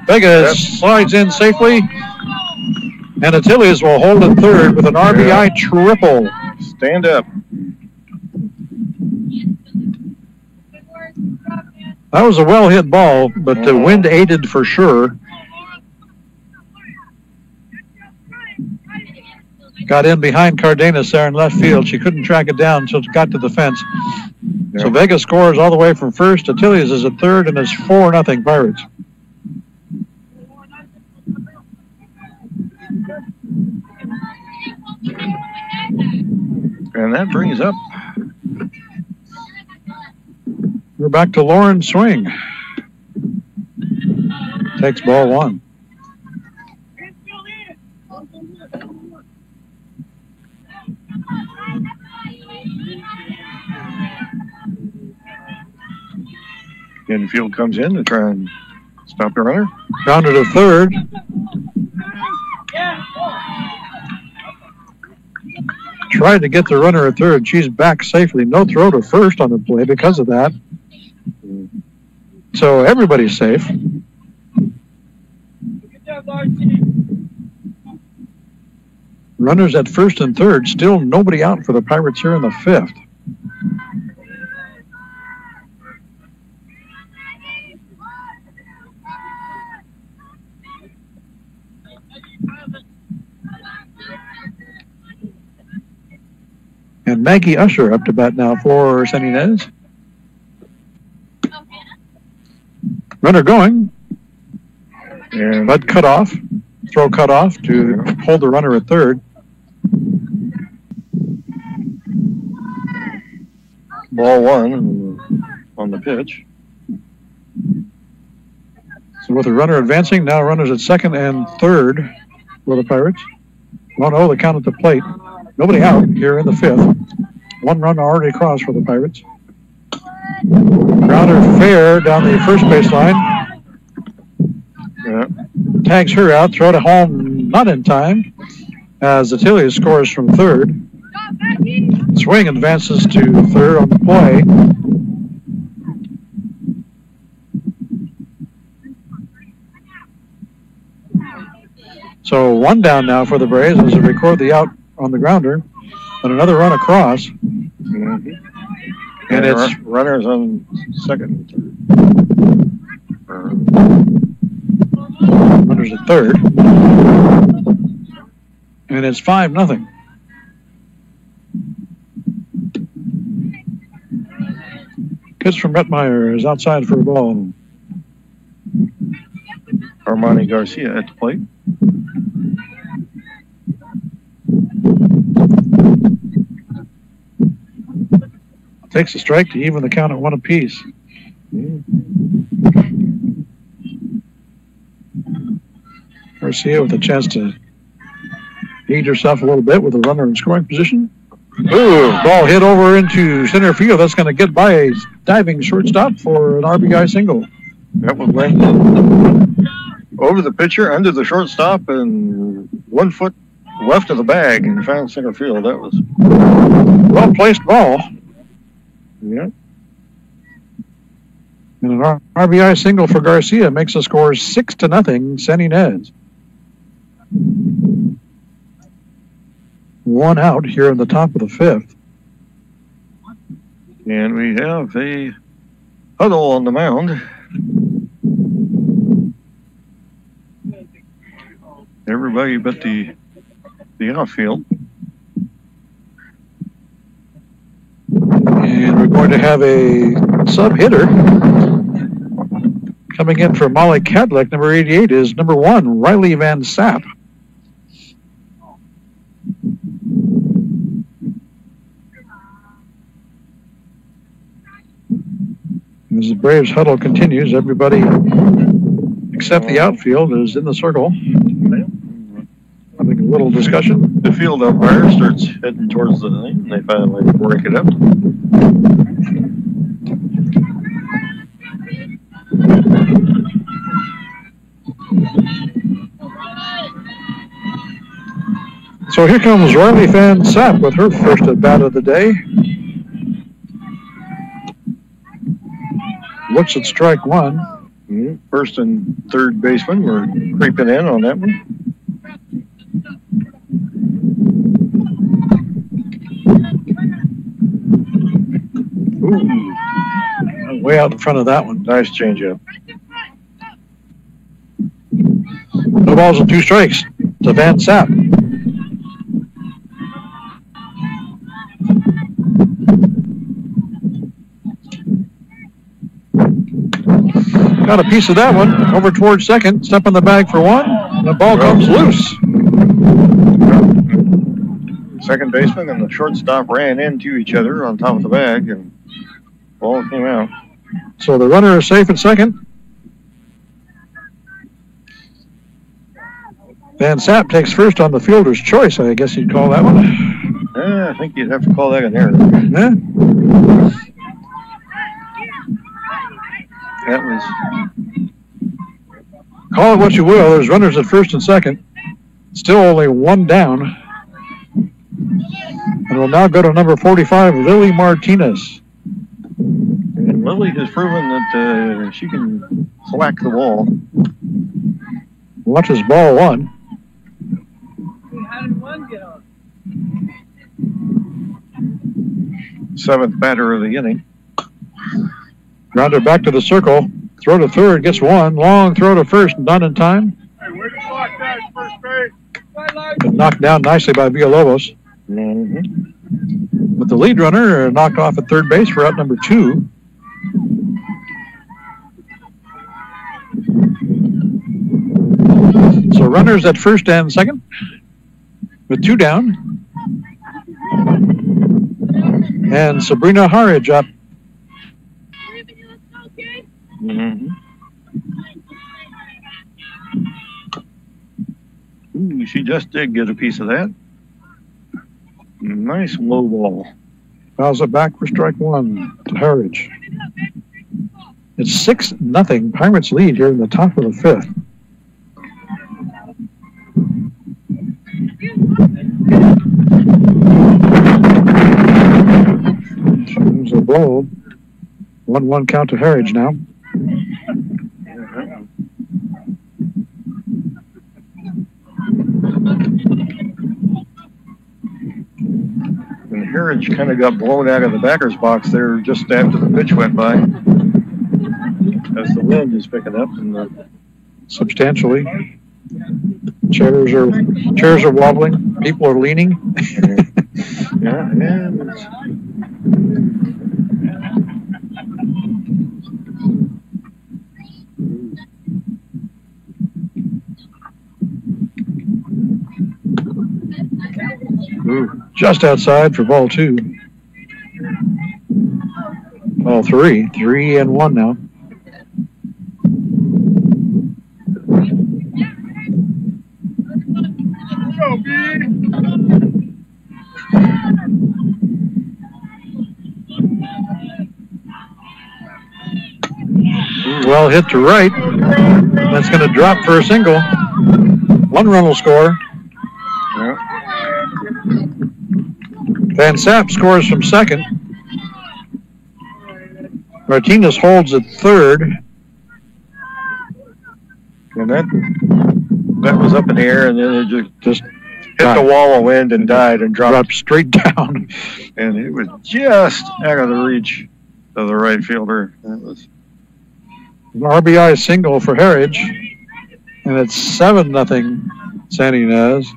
Vega slides in safely, and Attilius will hold at third with an RBI triple. Stand up. That was a well-hit ball, but the wind aided for sure. Got in behind Cardenas there in left field. She couldn't track it down until it got to the fence. So Vega scores all the way from first. Attilius is at third, and it's 4-0 Pirates. And that brings up. We're back to Lauren Swing. Takes ball one. Infield comes in to try and stop the runner. Grounded to third. Tried to get the runner at third. She's back safely. No throw to first on the play because of that. So everybody's safe. Runners at first and third. Still nobody out for the Pirates here in the fifth. And Maggie Usher up to bat now for San Ynez. Runner going. And Bud cut off. Throw cut off to hold the runner at third. Ball one on the pitch. So with the runner advancing, now runners at second and third for the Pirates. 1-0 the count at the plate. Nobody out here in the fifth. One run already across for the Pirates. Grounder fair down the first baseline. Tags her out. Throw to home not in time as Attilius scores from third. Swing advances to third on the play. So one down now for the Braves as they record the out on the grounder, and another run across. And it's runners on second and third. Runners at third. And it's 5-0. Pitch from Rettmeyer is outside for a ball. Armani Garcia at the plate. Takes a strike to even the count at one apiece. Garcia with a chance to aid herself a little bit with a runner in scoring position. Ooh, ball hit over into center field. That's going to get by a diving shortstop for an RBI single. That one went over the pitcher, under the shortstop, and 1 foot left of the bag and found center field. That was well-placed ball. Yeah. And an RBI single for Garcia makes the score 6-0, San Ynez. One out here in the top of the fifth. And we have a huddle on the mound. Everybody but the outfield. And we're going to have a sub-hitter coming in for Molly Cadlick. Number 88 is number 1, Riley Van Sapp. As the Braves huddle continues, everybody except the outfield is in the circle. Having a little discussion. The field umpire starts heading towards the lane, and they finally break it up. So here comes Riley Van Sapp with her first at bat of the day. Looks at strike one. First and third baseman were creeping in on that one. Ooh, way out in front of that one. Nice changeup. No balls and 2 strikes to Van Sapp. Got a piece of that one over towards second. Step in the bag for one. And the ball comes loose. Second baseman and the shortstop ran into each other on top of the bag, and ball came out. So the runner is safe at second. Van Sapp takes first on the fielder's choice, I guess you'd call that one. I think you'd have to call that an error. Yeah. That was... Call it what you will. There's runners at first and second. Still only one down. And we'll now go to number 45, Lily Martinez. And Lily has proven that she can thwack the ball. Watches ball one. How did one get on? 7th batter of the inning. Grounder back to the circle. Throw to third, gets one. Long throw to first, done in time. Hey, where the block guys first base? But knocked down nicely by Villalobos. Mm-hmm. But the lead runner knocked off at third base for out number 2. So runners at first and second with 2 down. And Sabrina Harridge up. Mm-hmm. Ooh, she just did get a piece of that. Nice low ball. Fouls it back for strike one to Harridge. It's 6-0. Pirates lead here in the top of the 5th. There's a blow. 1-1 count to Harridge now. And Harridge kind of got blown out of the batter's box there just after the pitch went by. As the wind is picking up and Substantially. Chairs are wobbling. People are leaning. Just outside for ball 2. Ball 3. 3-1 now. Well hit to right. That's going to drop for a single. 1 run will score. Van Sapp scores from second. Martinez holds at third. And that was up in the air, and then it just hit the wall of wind and died and dropped straight down. And it was just out of the reach of the right fielder. That was an RBI single for Harridge, and it's 7-0 San Ynez.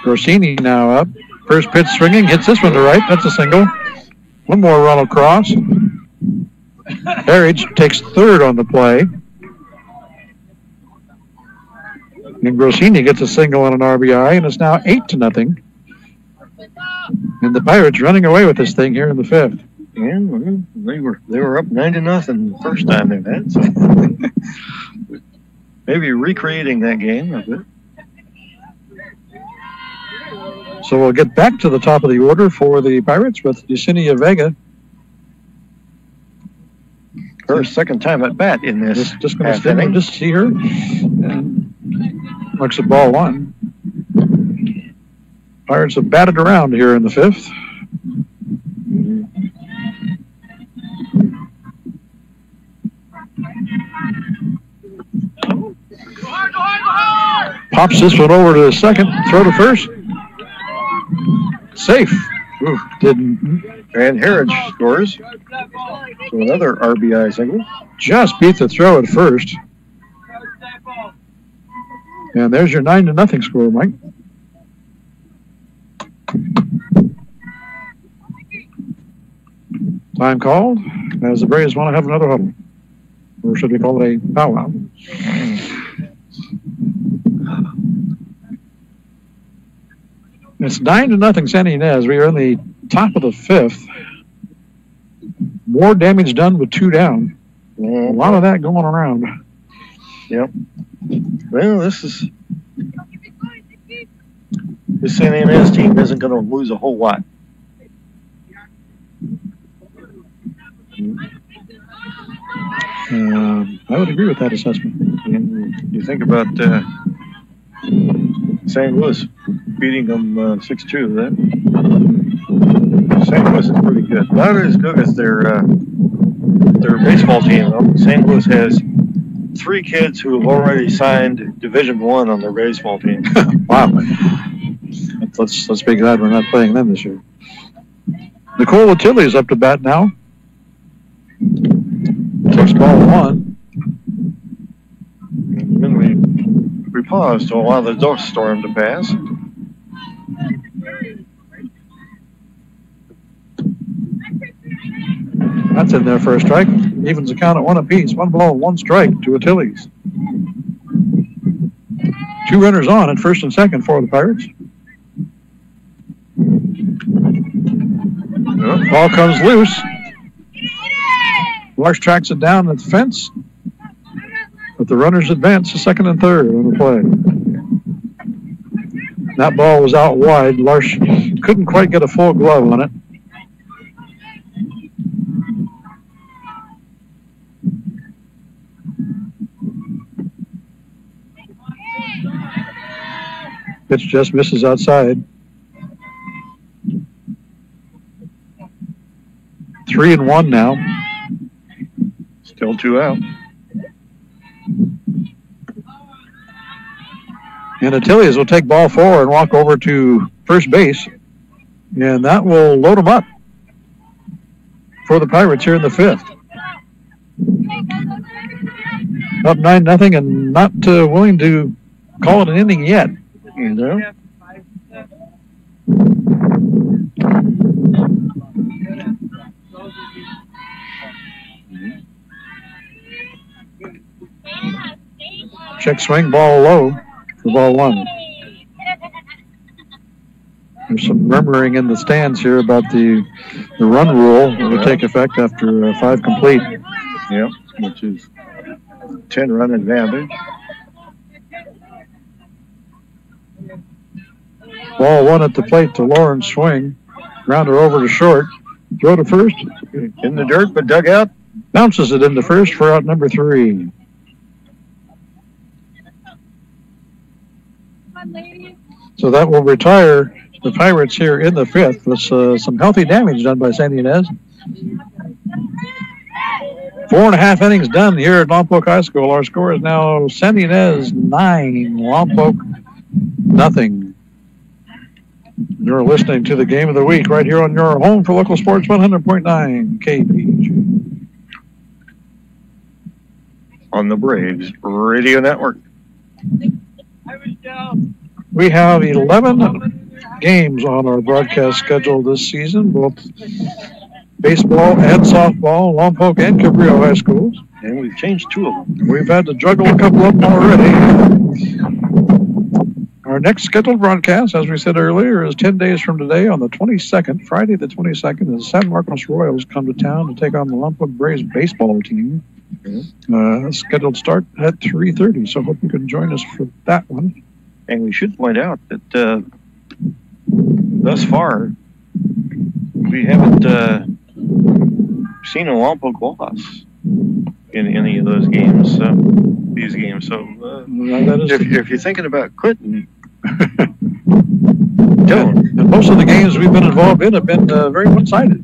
Rossini now up. First pitch swinging, hits this one to right. That's a single. 1 more run across. Harridge takes third on the play. And Rossini gets a single and an RBI, and it's now 8-0. And the Pirates running away with this thing here in the 5th. And they were up 9-0 the first time they met. So maybe recreating that game a bit. So we'll get back to the top of the order for the Pirates with Yesenia Vega. Her second time at bat in this. Just going to see her. And Looks at ball one. Pirates have batted around here in the 5th. Pops this one over to the second. Throw to first. Safe. Ooh, didn't. And Harridge scores. So another RBI single. Just beat the throw at first. And there's your 9-0 score, Mike. Time called as the Braves want to have another huddle. Or should we call it a powwow? It's 9-0 San Ynez. We are in the top of the 5th. More damage done with 2 down. A lot of that going around. Yep. Well, this San Ynez team isn't going to lose a whole lot. I would agree with that assessment. And you think about St. Louis beating them 6-2. That St. Louis is pretty good. Not as good as their baseball team, though. St. Louis has 3 kids who have already signed Division I on their baseball team. Wow. Let's be glad we're not playing them this year. Nicole Tilly is up to bat now. Takes ball 1. And then we pause to allow the dust storm to pass. That's in there for a strike. Evens the count at 1 apiece. 1 ball, 1 strike to Achilles. 2 runners on at first and second for the Pirates. Ball comes loose. Larsh tracks it down at the fence. But the runners advance to second and third on the play. That ball was out wide. Larsh couldn't quite get a full glove on it. Pitch just misses outside. 3-1 now. Still 2 out. And Achilles will take ball 4 and walk over to first base. And that will load them up for the Pirates here in the 5th. Up 9-0 and not willing to call it an inning yet. You know? Check swing, ball low for ball 1. There's some murmuring in the stands here about the run rule that will take effect after 5 complete. Yep, which is 10-run advantage. Ball 1 at the plate to Lawrence. Swing. Grounder over to short. Throw to first. In the dirt, but dug out. Bounces it into first for out number 3. So that will retire the Pirates here in the 5th with some healthy damage done by San Ynez. 4.5 innings done here at Lompoc High School. Our score is now San Ynez 9, Lompoc nothing. You're listening to the Game of the Week right here on your home for local sports 100.9 KPEG. On the Braves Radio Network. We have 11 games on our broadcast schedule this season, both baseball and softball, Lompoc and Cabrillo High Schools. And we've changed 2 of them. We've had to juggle a couple of them already. Our next scheduled broadcast, as we said earlier, is 10 days from today on the 22nd, Friday the 22nd, as San Marcos Royals come to town to take on the Lompoc Braves baseball team. Scheduled start at 3:30, so hope you can join us for that one. And we should point out that thus far, we haven't seen a Lompoc loss in any of those games. So these games. So if you're thinking about quitting, don't. And most of the games we've been involved in have been very one-sided.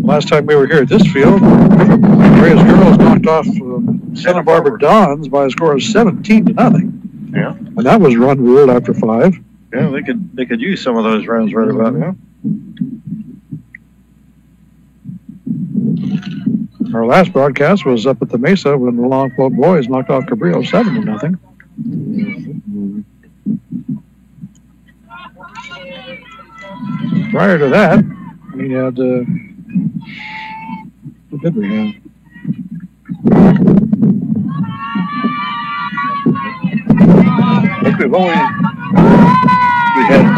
Last time we were here at this field, Reyes girls knocked off Santa Barbara Dons by a score of 17-0. Yeah, and that was run ruled after 5. Yeah, they could use some of those runs right about now. Our last broadcast was up at the Mesa when the Lompoc boys knocked off Cabrillo 7-0. Prior to that, we had what did we have? I think we had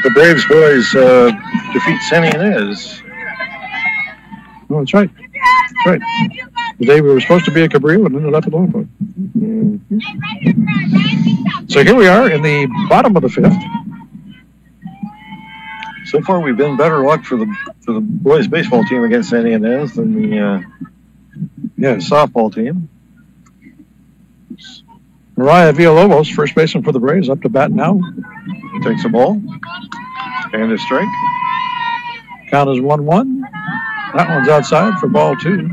the Braves boys defeat San Ynez. Oh, that's right. That's right. The day we were supposed to be at Cabrillo and ended up at Lompoc. So here we are in the bottom of the 5th. So far, we've been better luck for the boys baseball team against San Ynez than the softball team. Mariah Villalobos, first baseman for the Braves, up to bat now. Takes a ball and a strike. Count is 1-1. That one's outside for ball 2.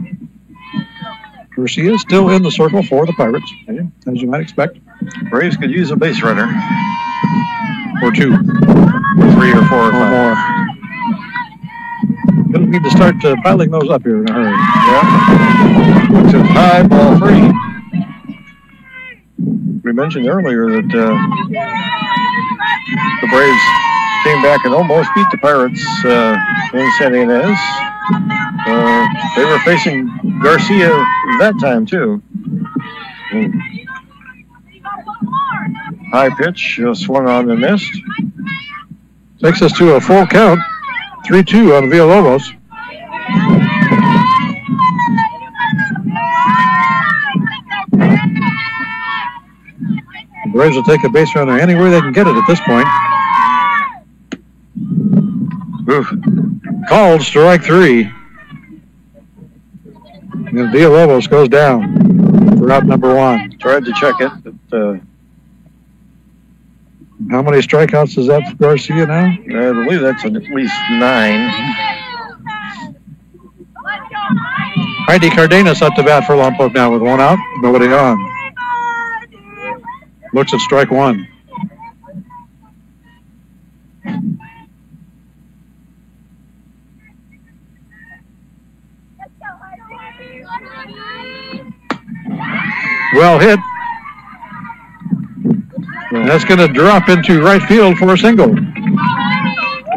Garcia still in the circle for the Pirates, as you might expect. Braves could use a base runner. Or 2. 3 or 4 or 5. More. Gonna need to start piling those up here in a hurry. Yeah. Looks at high, ball 3. We mentioned earlier that the Braves came back and almost beat the Pirates in San Ynez. They were facing Garcia that time, too. High pitch, swung on and missed. Takes us to a full count. 3-2 on Villalobos. The Braves will take a base runner anywhere they can get it at this point. Oof. Called strike 3. And Villalobos goes down for out number 1. Tried to check it, but how many strikeouts is that for Garcia now? I believe that's at least 9. Heidi Cardenas up to bat for Lompoc now with 1 out, nobody on. Looks at strike 1. Well hit. And that's going to drop into right field for a single.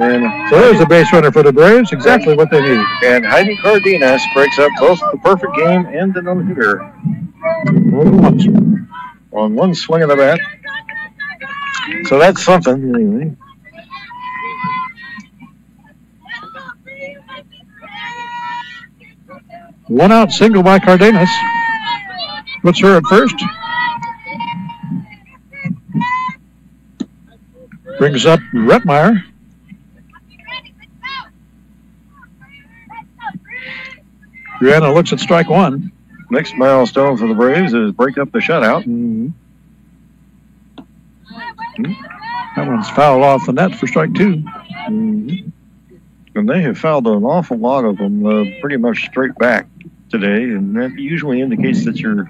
And so there's the base runner for the Braves, exactly what they need. And Heidi Cardenas breaks up both the perfect game and the no-hitter. On one swing of the bat. So that's something, anyway. One out single by Cardenas. Puts her at first. Brings up Rettmeyer. Brianna looks at strike 1. Next milestone for the Braves is break up the shutout. That one's fouled off the net for strike 2. And they have fouled an awful lot of them pretty much straight back today, and that usually indicates that you're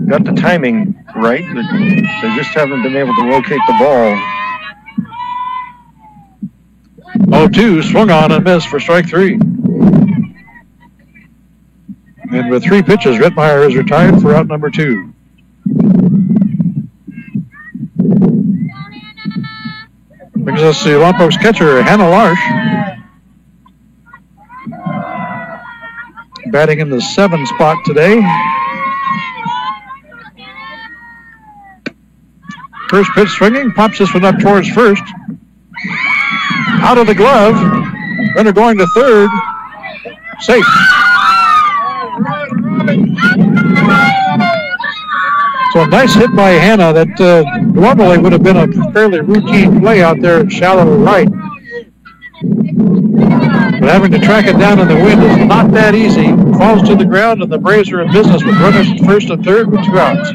got the timing right, but they just haven't been able to locate the ball. 0-2, swung on and missed for strike 3. And with 3 pitches, Rettmeyer is retired for out number 2. Brings us to Lompoc's catcher, Hannah Larsh. Batting in the 7 spot today. First pitch swinging, pops this one up towards first. Out of the glove. Runner going to third. Safe. So a nice hit by Hannah that normally would have been a fairly routine play out there at shallow right. But having to track it down in the wind is not that easy. Falls to the ground, and the Braves are in business with runners at first and third with 2 outs.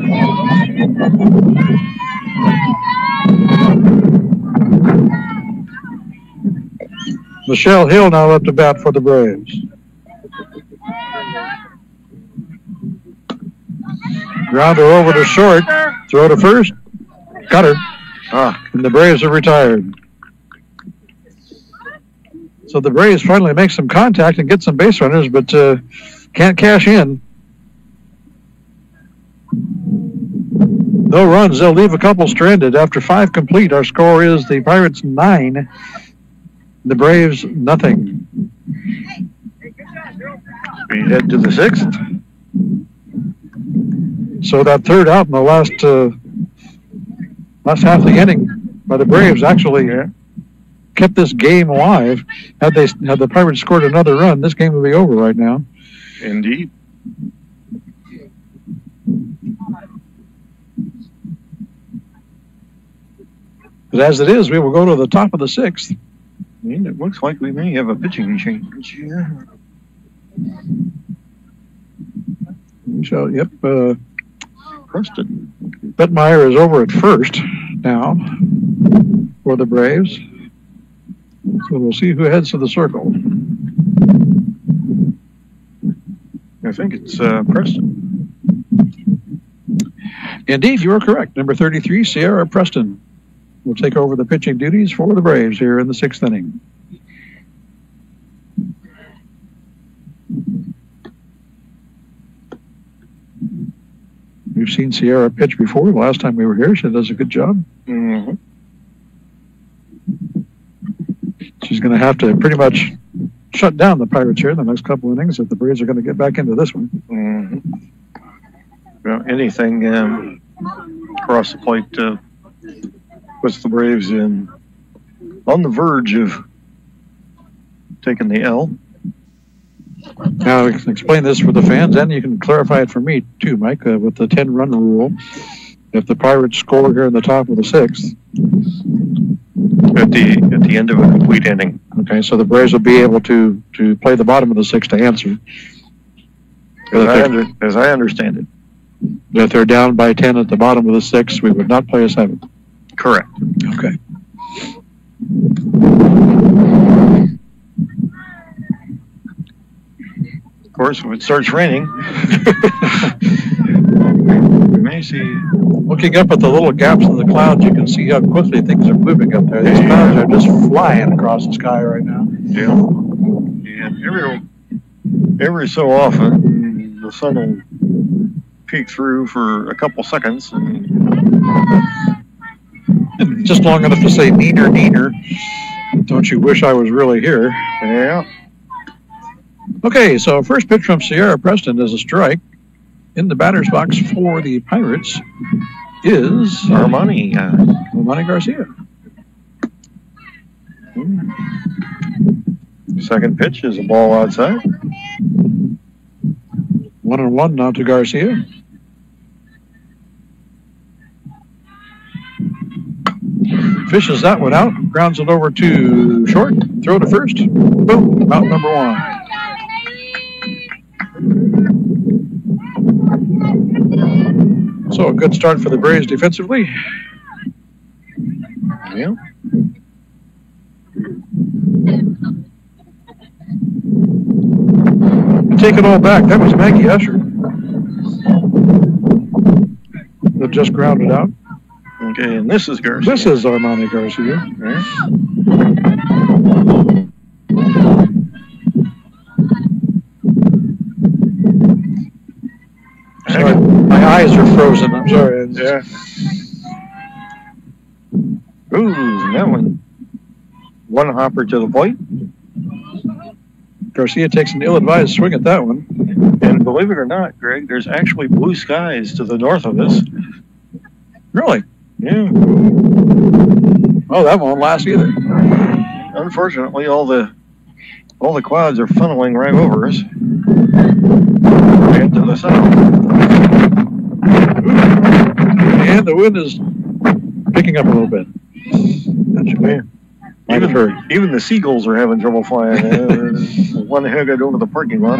Michelle Hill now up to bat for the Braves. Grounder over to short. Throw to first. Got her. And the Braves are retired. So the Braves finally make some contact and get some base runners, but can't cash in. No runs. They'll leave a couple stranded. After 5 complete, our score is the Pirates 9, the Braves nothing. We head to the 6th. So that third out in the last half of the inning by the Braves actually kept this game alive. Had the Pirates scored another run, this game would be over right now. Indeed. But as it is, we will go to the top of the 6th. And it looks like we may have a pitching change here. So, yep. Preston. Bettmeyer is over at first now for the Braves. So we'll see who heads to the circle. I think it's Preston. Indeed, you are correct. Number 33, Sierra Preston, will take over the pitching duties for the Braves here in the 6th inning. We've seen Sierra pitch before. The last time we were here, she does a good job. Mm-hmm. She's going to have to pretty much shut down the Pirates here in the next couple innings if the Braves are going to get back into this one. Mm-hmm. Well, anything across the plate puts the Braves on the verge of taking the L. Now, I can explain this for the fans, and you can clarify it for me too, Mike, with the 10-run rule. If the Pirates score here in the top of the 6th, at the end of a complete inning. Okay, so the Braves will be able to play the bottom of the 6th to answer. As I understand it. If they're down by 10 at the bottom of the 6th, we would not play a 7th. Correct. Okay. Of course, if it starts raining, we may see. Looking up at the little gaps in the clouds, you can see how quickly things are moving up there. These clouds are just flying across the sky right now. Yeah. And every so often, the sun will peek through for a couple seconds. And just long enough to say, neener, neener. Don't you wish I was really here? Yeah. Okay, so first pitch from Sierra Preston is a strike. In the batter's box for the Pirates is Armani Garcia. Second pitch is a ball outside. 1-1 now to Garcia. Fishes that one out, grounds it over to short, throw to first. Boom, out number 1. So a good start for the Braves defensively. Yeah. Take it all back. That was Maggie Usher that just grounded out. Okay, and this is Garcia. This is Armani Garcia. Sorry, my eyes are frozen. I'm sorry. Yeah. Ooh, that one hopper to the plate. Garcia takes an ill-advised swing at that one. And believe it or not, Greg, there's actually blue skies to the north of us. Really? Yeah. Oh, that won't last either. Unfortunately, all the clouds are funneling right over us. And to the south. And the wind is picking up a little bit. That should be. Even the seagulls are having trouble flying. One headed over the parking lot.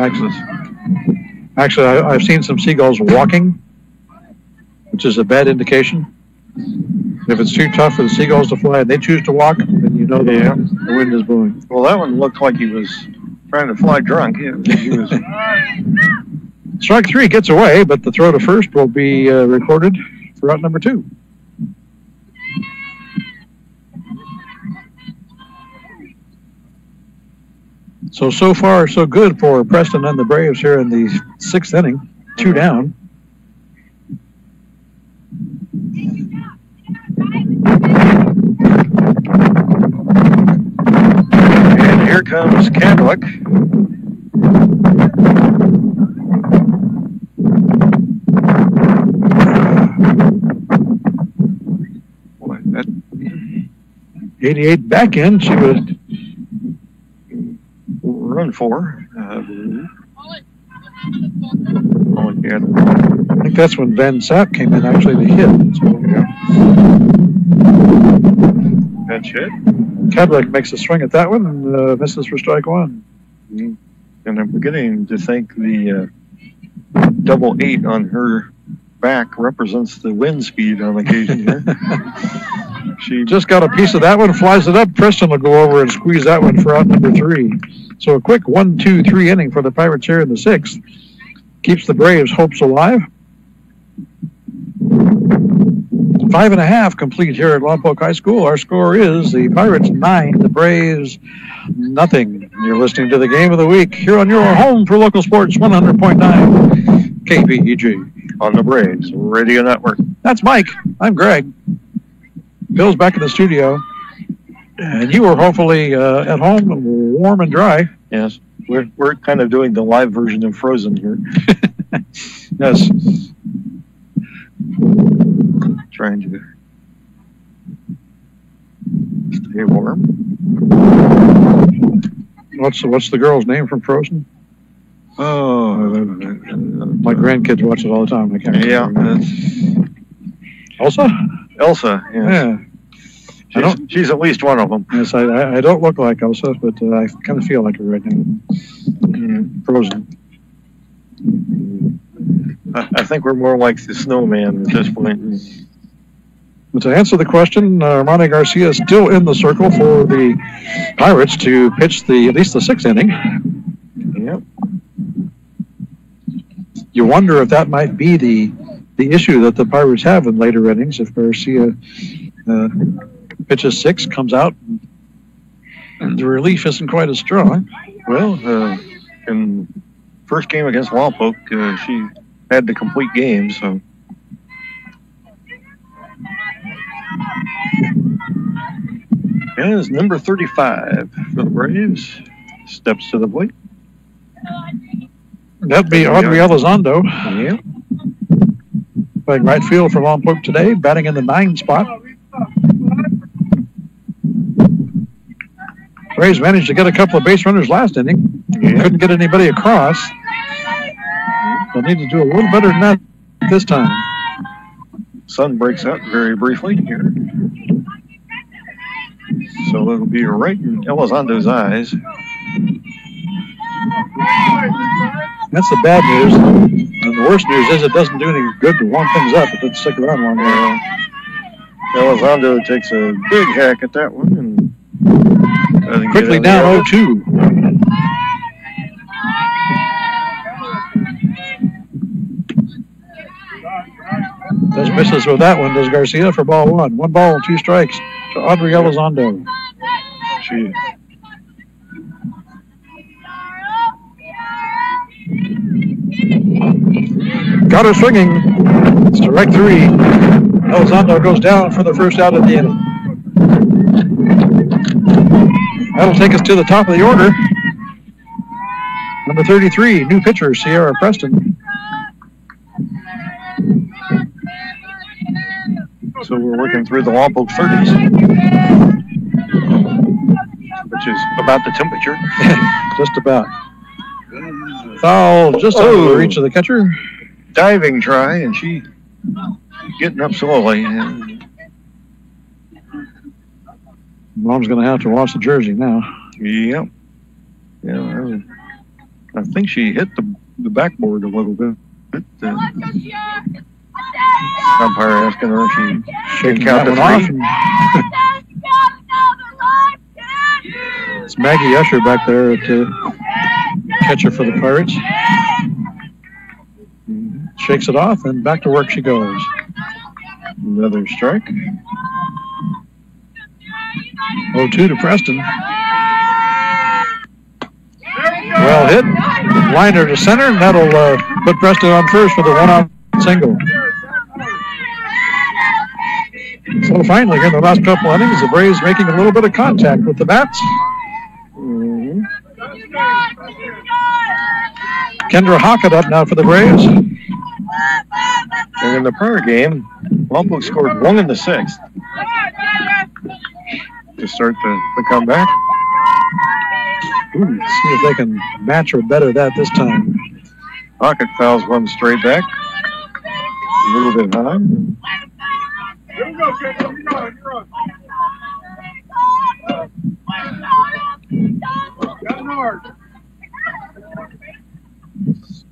Actually, I've seen some seagulls walking, which is a bad indication. If it's too tough for the seagulls to fly and they choose to walk, then you know the wind is blowing. Well, that one looked like he was trying to fly drunk. He was... Strike 3 gets away, but the throw to first will be recorded for out number 2. So far, so good for Preston and the Braves here in the 6th inning. 2 down. And here comes Cabrillo. Boy, that 88 back in. She would run for. I think that's when Van Sapp came in actually to hit. So, That's it. Cabrillo makes a swing at that one and misses for strike 1. And I'm beginning to think the double 8 on her back represents the wind speed on occasion here. She just got a piece of that one, flies it up. Preston will go over and squeeze that one for out number 3. So a quick 1-2-3 inning for the Pirates here in the 6th. Keeps the Braves' hopes alive. 5.5 complete here at Lompoc High School. Our score is the Pirates 9, the Braves nothing. You're listening to the Game of the Week here on your home for local sports 100.9 KPEG. On the Braves Radio Network. That's Mike. I'm Greg. Bill's back in the studio. And you are hopefully at home and warm and dry. Yes. We're kind of doing the live version of Frozen here. Yes. Trying to stay warm. What's the girl's name from Frozen? Oh, my grandkids watch it all the time. I can't remember. Elsa? Elsa, yes. Yeah. She's at least one of them. Yes, I don't look like Elsa, but I kind of feel like her right now. Frozen. I think we're more like the snowman at this point. But to answer the question, Armani Garcia is still in the circle for the Pirates to pitch at least the 6th inning. Yep. You wonder if that might be the issue that the Pirates have in later innings. If Garcia pitches 6, comes out, and the relief isn't quite as strong. Well, in first game against Lompoc, she had the complete game, so. As number 35 for the Braves steps to the plate. That'd be Audrey Elizondo. Yeah. Playing right field for Lompoc today, batting in the 9 spot. Braves managed to get a couple of base runners last inning. Yeah. Couldn't get anybody across. They'll need to do a little better than that this time. Sun breaks out very briefly here. So it'll be right in Elizondo's eyes. That's the bad news. And the worst news is it doesn't do any good to warm things up. It doesn't stick around long enough. Elizondo takes a big hack at that one and doesn't quickly get down 0-2. Does misses with that one, does Garcia for ball 1. 1 ball, 2 strikes to Audrey Elizondo. She got her swinging. It's strike 3. Elizondo goes down for the first out of the inning. That'll take us to the top of the order. Number 33, new pitcher, Sierra Preston. So we're working through the Lompoc 30s, which is about the temperature. Just about. Foul just out of the reach of the catcher. Diving try, and she getting up slowly. Mom's going to have to wash the jersey now. Yep. Yeah, I think she hit the backboard a little bit. Umpire asking her if she should count the three. It's Maggie Usher back there at the catcher for the Pirates. Shakes it off, and back to work she goes. Another strike. 0-2 to Preston. Well hit. Liner to center, and that'll put Preston on first for the one-out single. So finally, here in the last couple innings, the Braves making a little bit of contact with the bats. Kendra Hockett up now for the Braves. And in the prior game, Lompoc scored 1 in the 6th to start the comeback. Ooh, see if they can match or better that this time. Hockett fouls one straight back. A little bit high. Here we go, kid. You're on.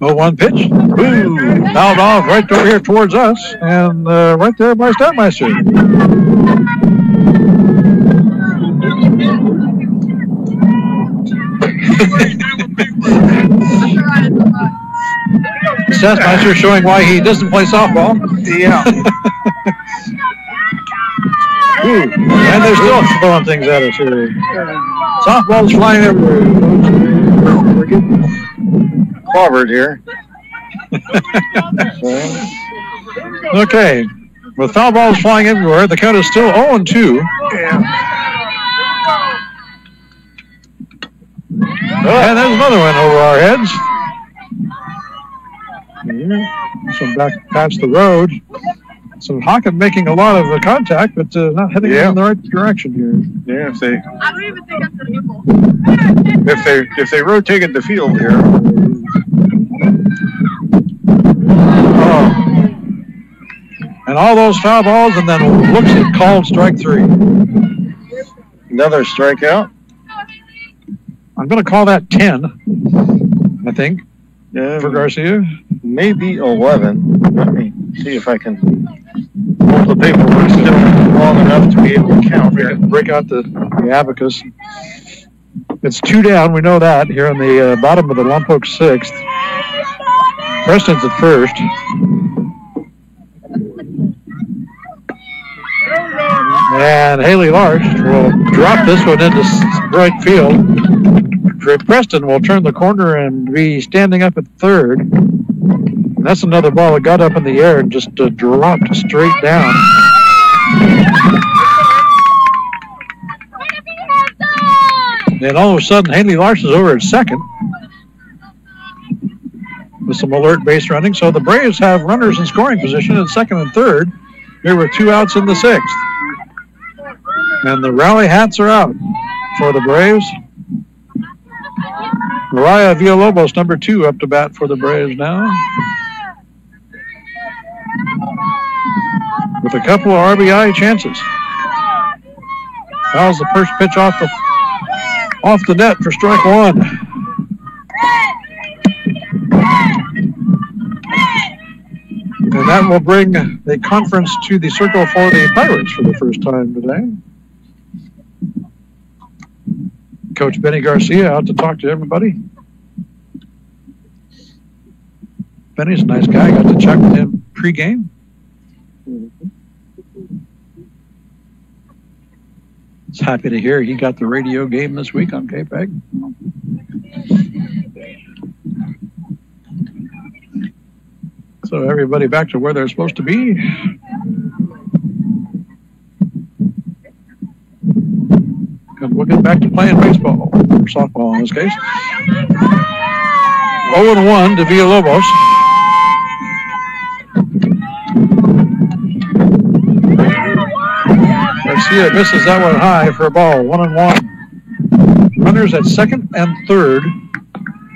0-1 pitch. Boom! Fouled off right over here towards us, and right there by Stadtmeister. Stadtmeister showing why he doesn't play softball. Yeah. Ooh, and they're still throwing things at us here. Softball's flying everywhere. We're getting clobbered here. Okay, with foul balls flying everywhere, the count is still 0-2. Yeah. And there's another one over our heads. Some back past the road. So Hockett making a lot of contact, but not heading in the right direction here. Yeah, I don't even think that's the people. if they rotated the field here. Oh. And all those foul balls, and then looks at called strike 3. Another strikeout. I'm going to call that 10, I think, for Garcia. Maybe 11. Let me see if I can hold the paperwork still long enough to be able to count here. Break out the abacus. It's 2 down, we know that, here on the bottom of the Lompoc 6th. Preston's at first. And Haley Larch will drop this one into right field. Preston will turn the corner and be standing up at third. And that's another ball that got up in the air and just dropped straight down. And all of a sudden, Haley Larch is over at second with some alert base running. So the Braves have runners in scoring position at second and third. There were 2 outs in the 6th. And the rally hats are out for the Braves. Mariah Villalobos, number 2, up to bat for the Braves now. With a couple of RBI chances. Fouls the first pitch off the net for strike 1. And that will bring the conference to the circle for the Pirates for the first time today. Coach Benny Garcia out to talk to everybody. Benny's a nice guy. Got to chat with him pre-game. It's happy to hear he got the radio game this week on KPEG. So everybody back to where they're supposed to be. And we'll get back to playing baseball, or softball in this case. 0-1 to Villalobos. Garcia misses that one high for a ball. 1-1. Runners at second and third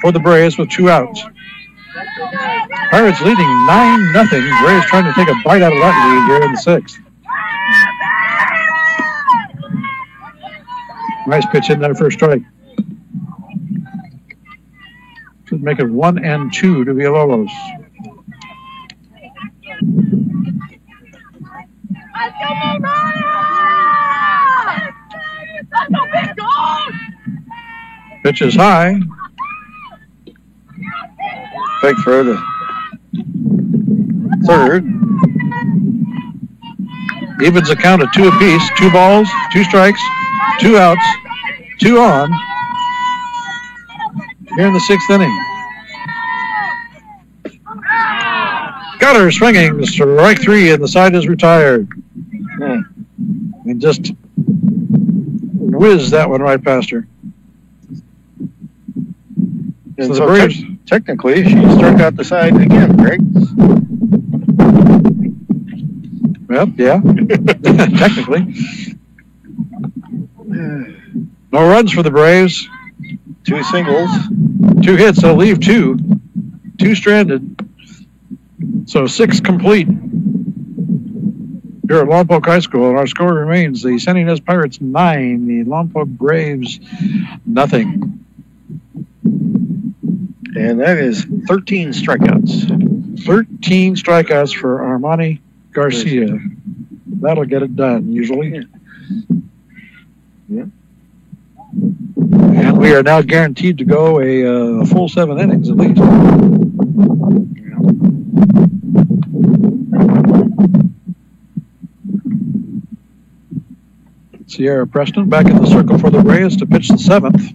for the Braves with 2 outs. Pirates leading 9-0. Braves trying to take a bite out of that lead here in the 6th. Nice pitch in there for a strike. Should make it 1-2 to Villalobos. Pitch is high. Fake throw to third. Evens the count at 2 apiece. 2 balls, 2 strikes, 2 outs, 2 on. Here in the 6th inning. Got her swinging. Strike 3 and the side is retired. And just whizzed that one right past her. And so the Braves, technically, she struck out the side again, Greg. Well, yeah, technically. No runs for the Braves. 2 singles. 2 hits. They'll leave 2. 2 stranded. So 6 complete here at Lompoc High School. And our score remains the San Ynez Pirates 9, the Lompoc Braves nothing. And that is 13 strikeouts. 13 strikeouts for Armani Garcia. That'll get it done, usually. Yeah. And we are now guaranteed to go a full 7 innings at least. Sierra Preston back in the circle for the Braves to pitch the 7th.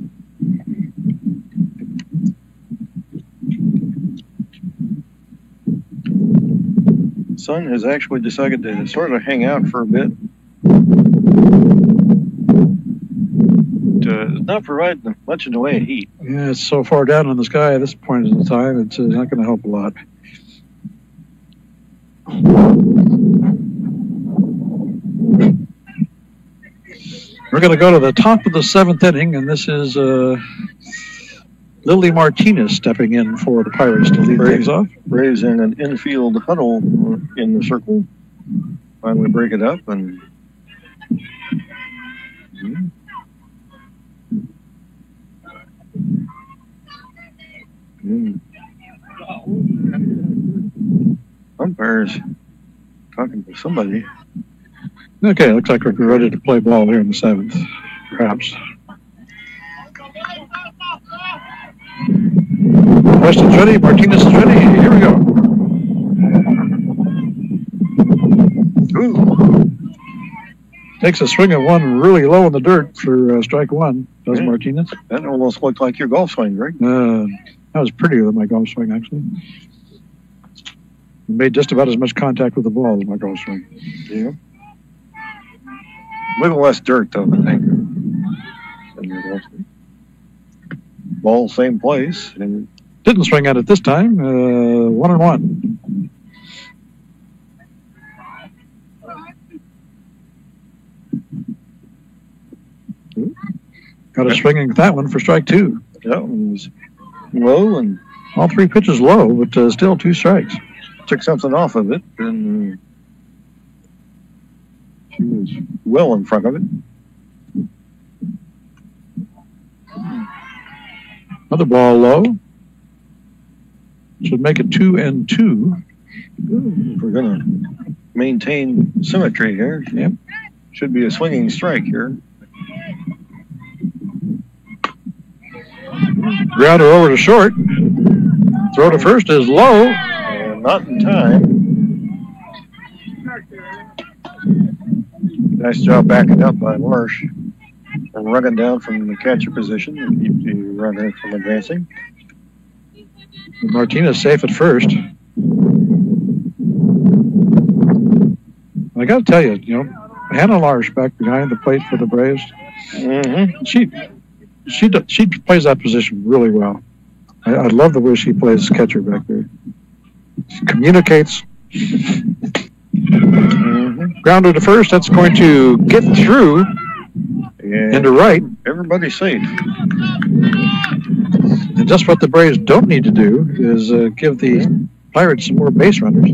Sun has actually decided to sort of hang out for a bit. To not provide much in the way of heat. Yeah, it's so far down in the sky at this point in the time, it's not going to help a lot. We're going to go to the top of the 7th inning, and this is Lily Martinez stepping in for the Pirates to lead things off. Braves in an infield huddle in the circle. Finally break it up and... Umpires talking to somebody. Okay, looks like we're ready to play ball here in the 7th, perhaps. Weston's ready, Martinez is ready. Here we go. Ooh. Takes a swing of one really low in the dirt for strike 1, does Martinez. That almost looked like your golf swing, Greg. That was prettier than my golf swing, actually. It made just about as much contact with the ball as my golf swing. Yeah. A little less dirt, though, I think, than your golf swing. Ball, same place. And didn't swing at it this time. 1-1. Got a swinging with that one for strike 2. Yeah, it was low and all 3 pitches low, but still 2 strikes. Took something off of it, and she was well in front of it. Another ball low. Should make it 2-2. We're going to maintain symmetry here. Yep. Should be a swinging strike here. Grounder over to short. Throw to first is low. Not in time. Nice job backing up by Marsh and running down from the catcher position and keep the runner from advancing. Martinez safe at first. I got to tell you, Hannah Larsh back behind the plate for the Braves. Mm-hmm. She plays that position really well. I love the way she plays catcher back there. She communicates. Mm-hmm. Grounder to first. That's going to get through into right. Everybody's safe. And just what the Braves don't need to do is give the Pirates some more base runners.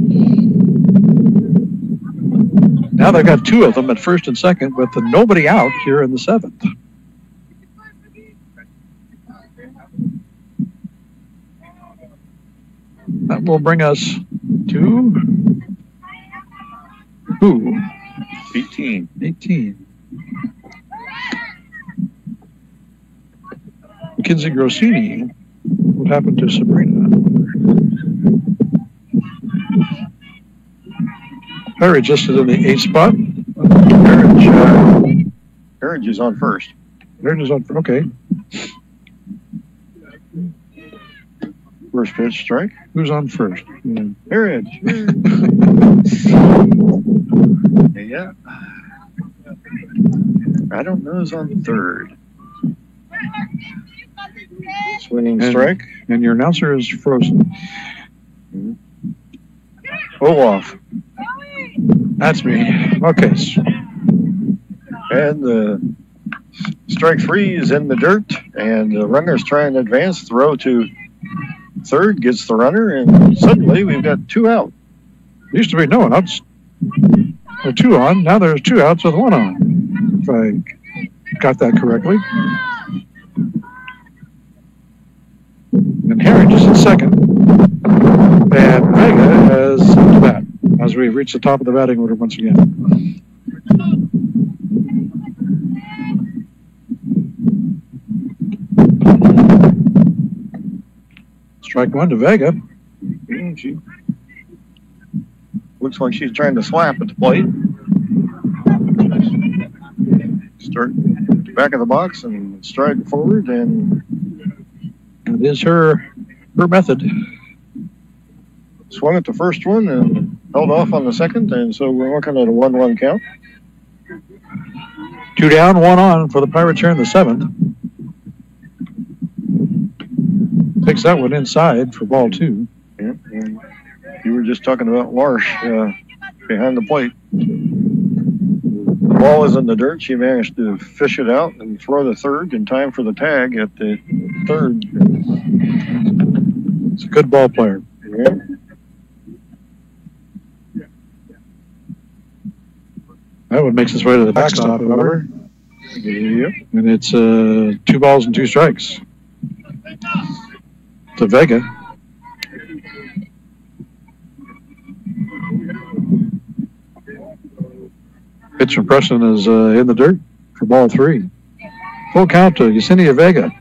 Now they've got 2 of them at first and second with nobody out here in the 7th. That will bring us to who? 18. 18. Mackenzie Grossini. What happened to Sabrina? Harridge listed in the 8th spot. Harridge is on first. Harridge is on first. Okay. First pitch, strike. Who's on first? Harridge. Yeah. I don't know who's on third. Swinging strike. And your announcer is frozen. Olaf. That's me. Okay. And the strike 3 is in the dirt, and the runner's trying to advance, throw to third, gets the runner, and suddenly we've got 2 out. Used to be no outs. Or 2 on. Now there's 2 outs with 1 on. If I got that correctly. And Harridge is in second. And Vega is to bat as we reach the top of the batting order once again. Strike 1 to Vega. She looks like she's trying to slap at the plate. Start back of the box and stride forward, and it is her method. Swung at the first one and held off on the second, and so we're looking at a 1-1 count. 2 down, 1 on for the Pirates here in the 7th. Takes that one inside for ball 2. Yeah, and you were just talking about Larsh behind the plate. The ball is in the dirt. She managed to fish it out and throw the third in time for the tag at the third. It's a good ball player. Yeah. That one makes its way to the backstop, however. Yep. And it's 2 balls and 2 strikes to Vega. Pitch from Preston is in the dirt for ball 3. Full count to Yesenia Vega.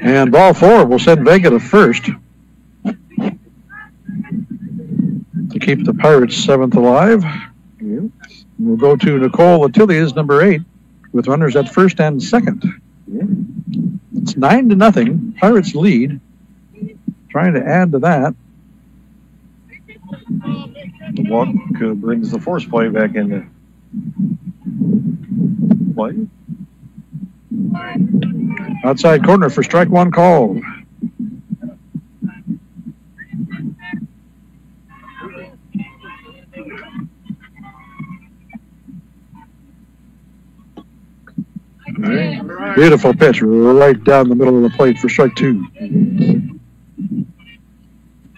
And ball 4 will send Vega to first to keep the Pirates 7th alive. Yep. We'll go to Nicole Atilia's number 8 with runners at first and second. Yep. It's 9-0. Pirates lead. Trying to add to that. The walk brings the force play back into play. Outside corner for strike 1 call. Beautiful pitch right down the middle of the plate for strike 2.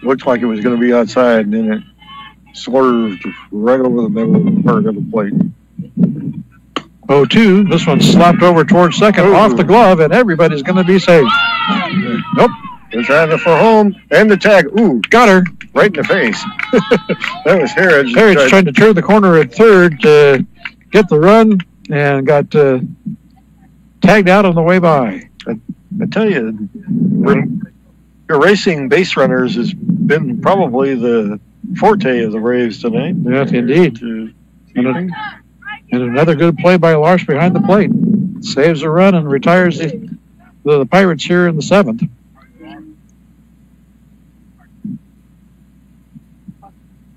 Looked like it was going to be outside, and then it swerved right over the middle part of the plate. 0-2. This one slapped over towards second, off the glove, and everybody's going to be safe. Nope. They're trying for home, and the tag. Ooh, got her. Right in the face. That was Harridge. Harridge tried to turn the corner at third to get the run, and got tagged out on the way by. I tell you, erasing base runners has been probably the forte of the Braves tonight. Yes, indeed. And another good play by Larsh behind the plate. Saves a run and retires the Pirates here in the 7th.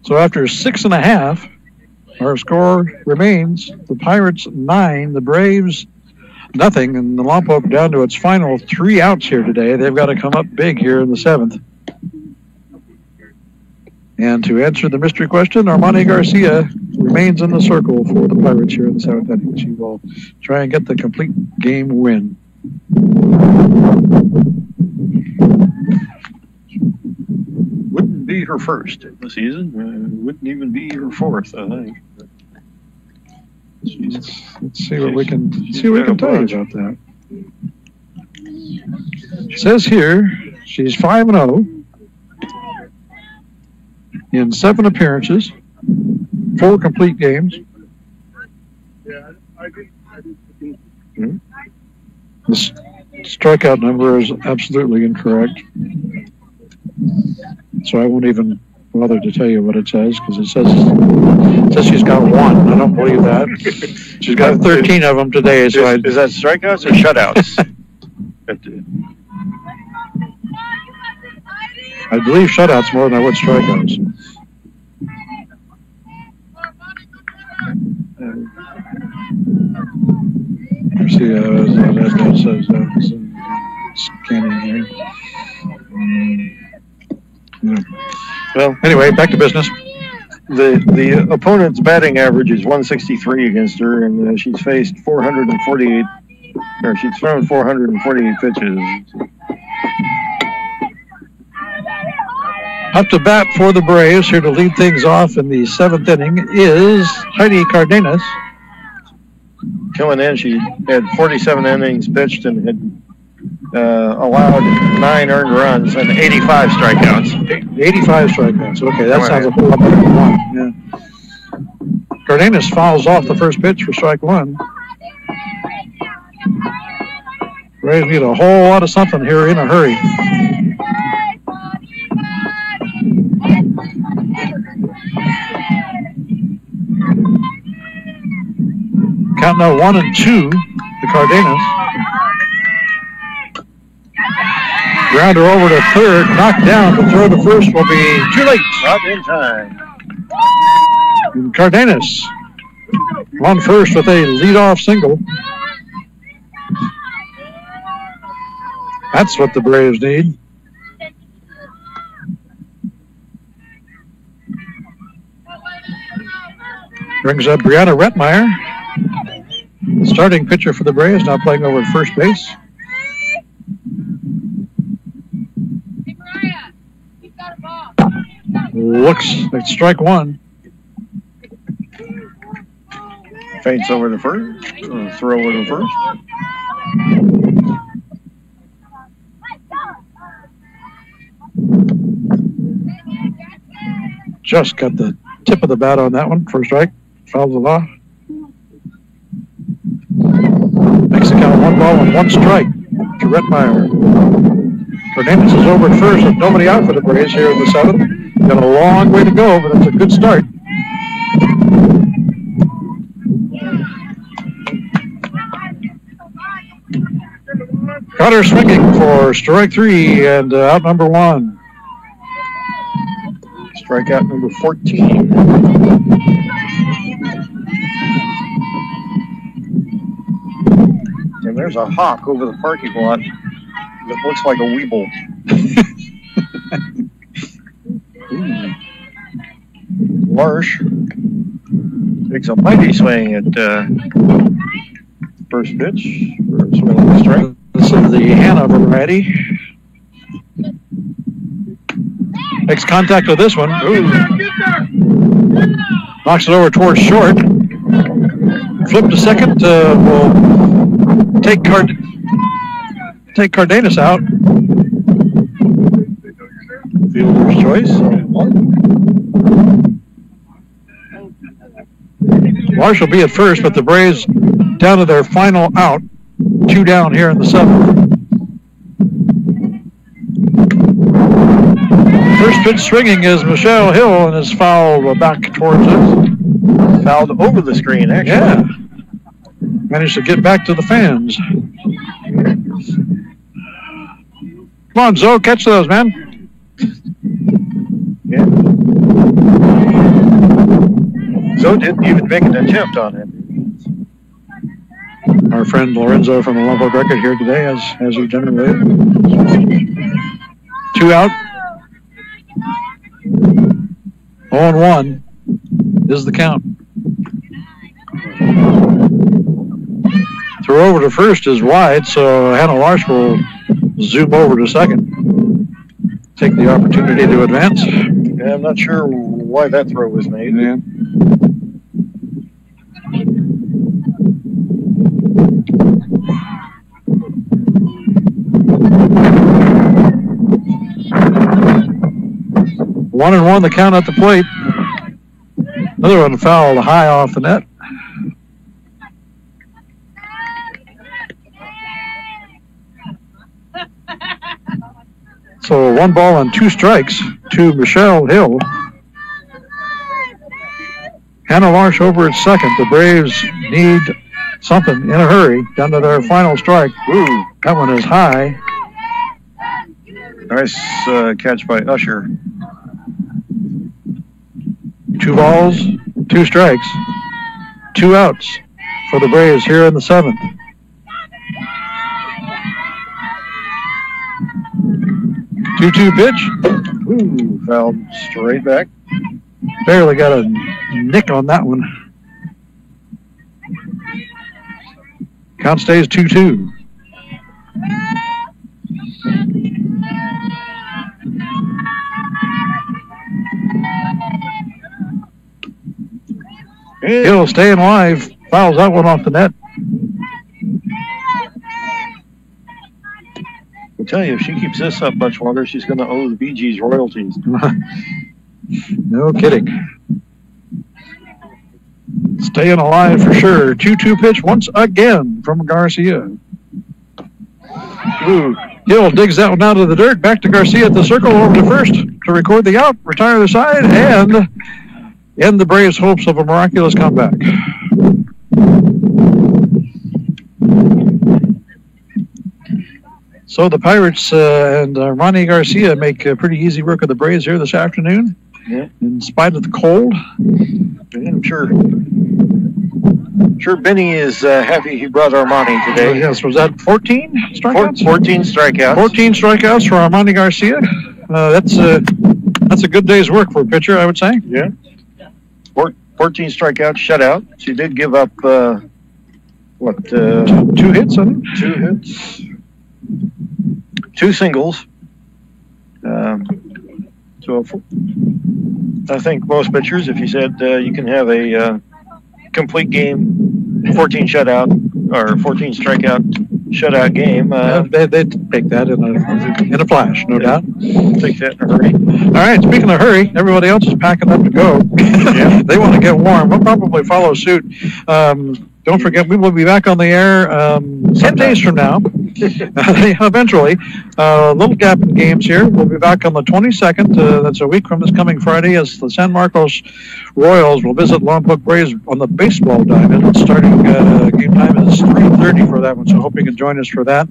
So after 6.5, our score remains the Pirates 9, the Braves nothing, and the Lompoc down to its final 3 outs here today. They've got to come up big here in the 7th. And to answer the mystery question, Armani Garcia remains in the circle for the Pirates here in the 7th inning. She will try and get the complete game win. Wouldn't be her first in the season. Wouldn't even be her fourth, I think. Let's see what we can tell you about that. It says here she's 5-0 in 7 appearances, 4 complete games. The strikeout number is absolutely incorrect, so I won't even bother to tell you what it says, because it says she's got 1. I don't believe that. She's got 13 of them today. So is that strikeouts or shutouts? I believe shutouts more than I would strikeouts. See, that says scanning here. Yeah. Well, anyway, back to business. The opponent's batting average is 163 against her, and she's faced 448, or she's thrown 448 pitches. Up to bat for the Braves, here to lead things off in the 7th inning, is Heidi Cardenas. Coming in, she had 47 innings pitched and had allowed 9 earned runs and 85 strikeouts. 85 strikeouts. Okay, that sounds a whole lot better than 1. Yeah. Cardenas fouls off the first pitch for strike 1. Braves need a whole lot of something here in a hurry. Count now 1 and 2 to Cardenas. Grounder over to third, knocked down. The throw to first will be too late. Not in time. And Cardenas on first with a leadoff single. That's what the Braves need. Brings up Brianna Rettmeyer. Starting pitcher for the Braves, now playing over at first base. Looks like strike 1. Feints over to first, throw over to first. Just got the tip of the bat on that one. First strike, fouls it off. Makes the count 1 ball and 1 strike to Rettmeyer. Cardenas is over at first with nobody out for the Braves here in the 7th. Got a long way to go, but it's a good start. Cutter swinging for strike 3 and out number 1. Strikeout number 14. And there's a hawk over the parking lot that looks like a weeble. Marsh takes a mighty swing at first pitch for a swing and a strike. This is the Hanover variety. Makes contact with this one. Ooh. Knocks it over towards short. Flip to second. Will take Cardenas out. Fielder's choice. Marsh will be at first, but the Braves down to their final out. 2 down here in the 7th. First pitch swinging is Michelle Hill and is fouled back towards us. Fouled over the screen, actually. Yeah. Managed to get back to the fans. Come on, Zoe, catch those, man. Yeah. Zoe didn't even make an attempt on it. Our friend Lorenzo from the Lompoc Record here today, as he generally is. 2 out. 0-1 is the count. Throw over to first is wide, so Hannah Larsh will zoom over to second. Take the opportunity to advance. Yeah, I'm not sure why that throw was made. Yeah. One and one, the count at the plate. Another one fouled high off the net. So 1 ball and 2 strikes to Michelle Hill. Hannah Marsh over at second. The Braves need something in a hurry. Down to their final strike. Ooh, that one is high. Nice catch by Usher. 2 balls, 2 strikes, 2 outs for the Braves here in the 7th. Two-two pitch. Ooh, fouled straight back. Barely got a nick on that one. Count stays 2-2. Hill staying alive. Fouls that one off the net. I'll tell you, if she keeps this up much longer, she's going to owe the Bee Gees royalties. No kidding. Staying alive for sure. 2-2 pitch once again from Garcia. Ooh. Hill digs that one out of the dirt. Back to Garcia at the circle, over to first to record the out, retire the side, and end the Braves' hopes of a miraculous comeback. So the Pirates and Ronnie Garcia make pretty easy work of the Braves here this afternoon. Yeah. In spite of the cold. I'm sure Benny is happy he brought Armani today. Yes, was that 14 strikeouts? 14 strikeouts. 14 strikeouts for Armani Garcia. That's a good day's work for a pitcher, I would say. Yeah. 14 strikeouts, shutout. She did give up, 2 hits, I think? 2 hits. 2 singles. So I think most pitchers, if you said you can have a complete game, 14 shutout or 14 strikeout shutout game, they'd take that in a flash, no doubt. Take that in a hurry. All right, speaking of hurry, everybody else is packing up to go. Yeah. They want to get warm. We'll probably follow suit. Don't forget, we will be back on the air 10 days from now. Eventually. Little gap in games here. We'll be back on the 22nd. That's a week from this coming Friday, as the San Marcos Royals will visit Lompoc Braves on the baseball diamond. Starting game time is 3:30 for that one, so hope you can join us for that.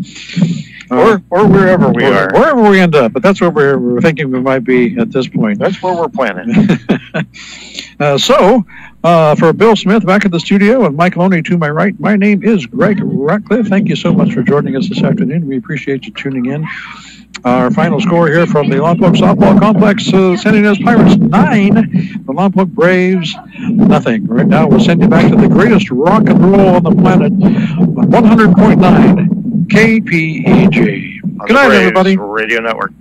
Or wherever we are. Wherever we end up, but that's where we're thinking we might be at this point. That's where we're planning. For Bill Smith back at the studio and Mike Loney to my right, my name is Greg Ratcliffe. Thank you so much for joining us this afternoon. We appreciate you tuning in. Our final score here from the Lompoc Softball Complex, San Ynez Pirates 9, the Lompoc Braves nothing. Right now we'll send you back to the greatest rock and roll on the planet, 100.9 KPEG. Good night, everybody. Radio Network.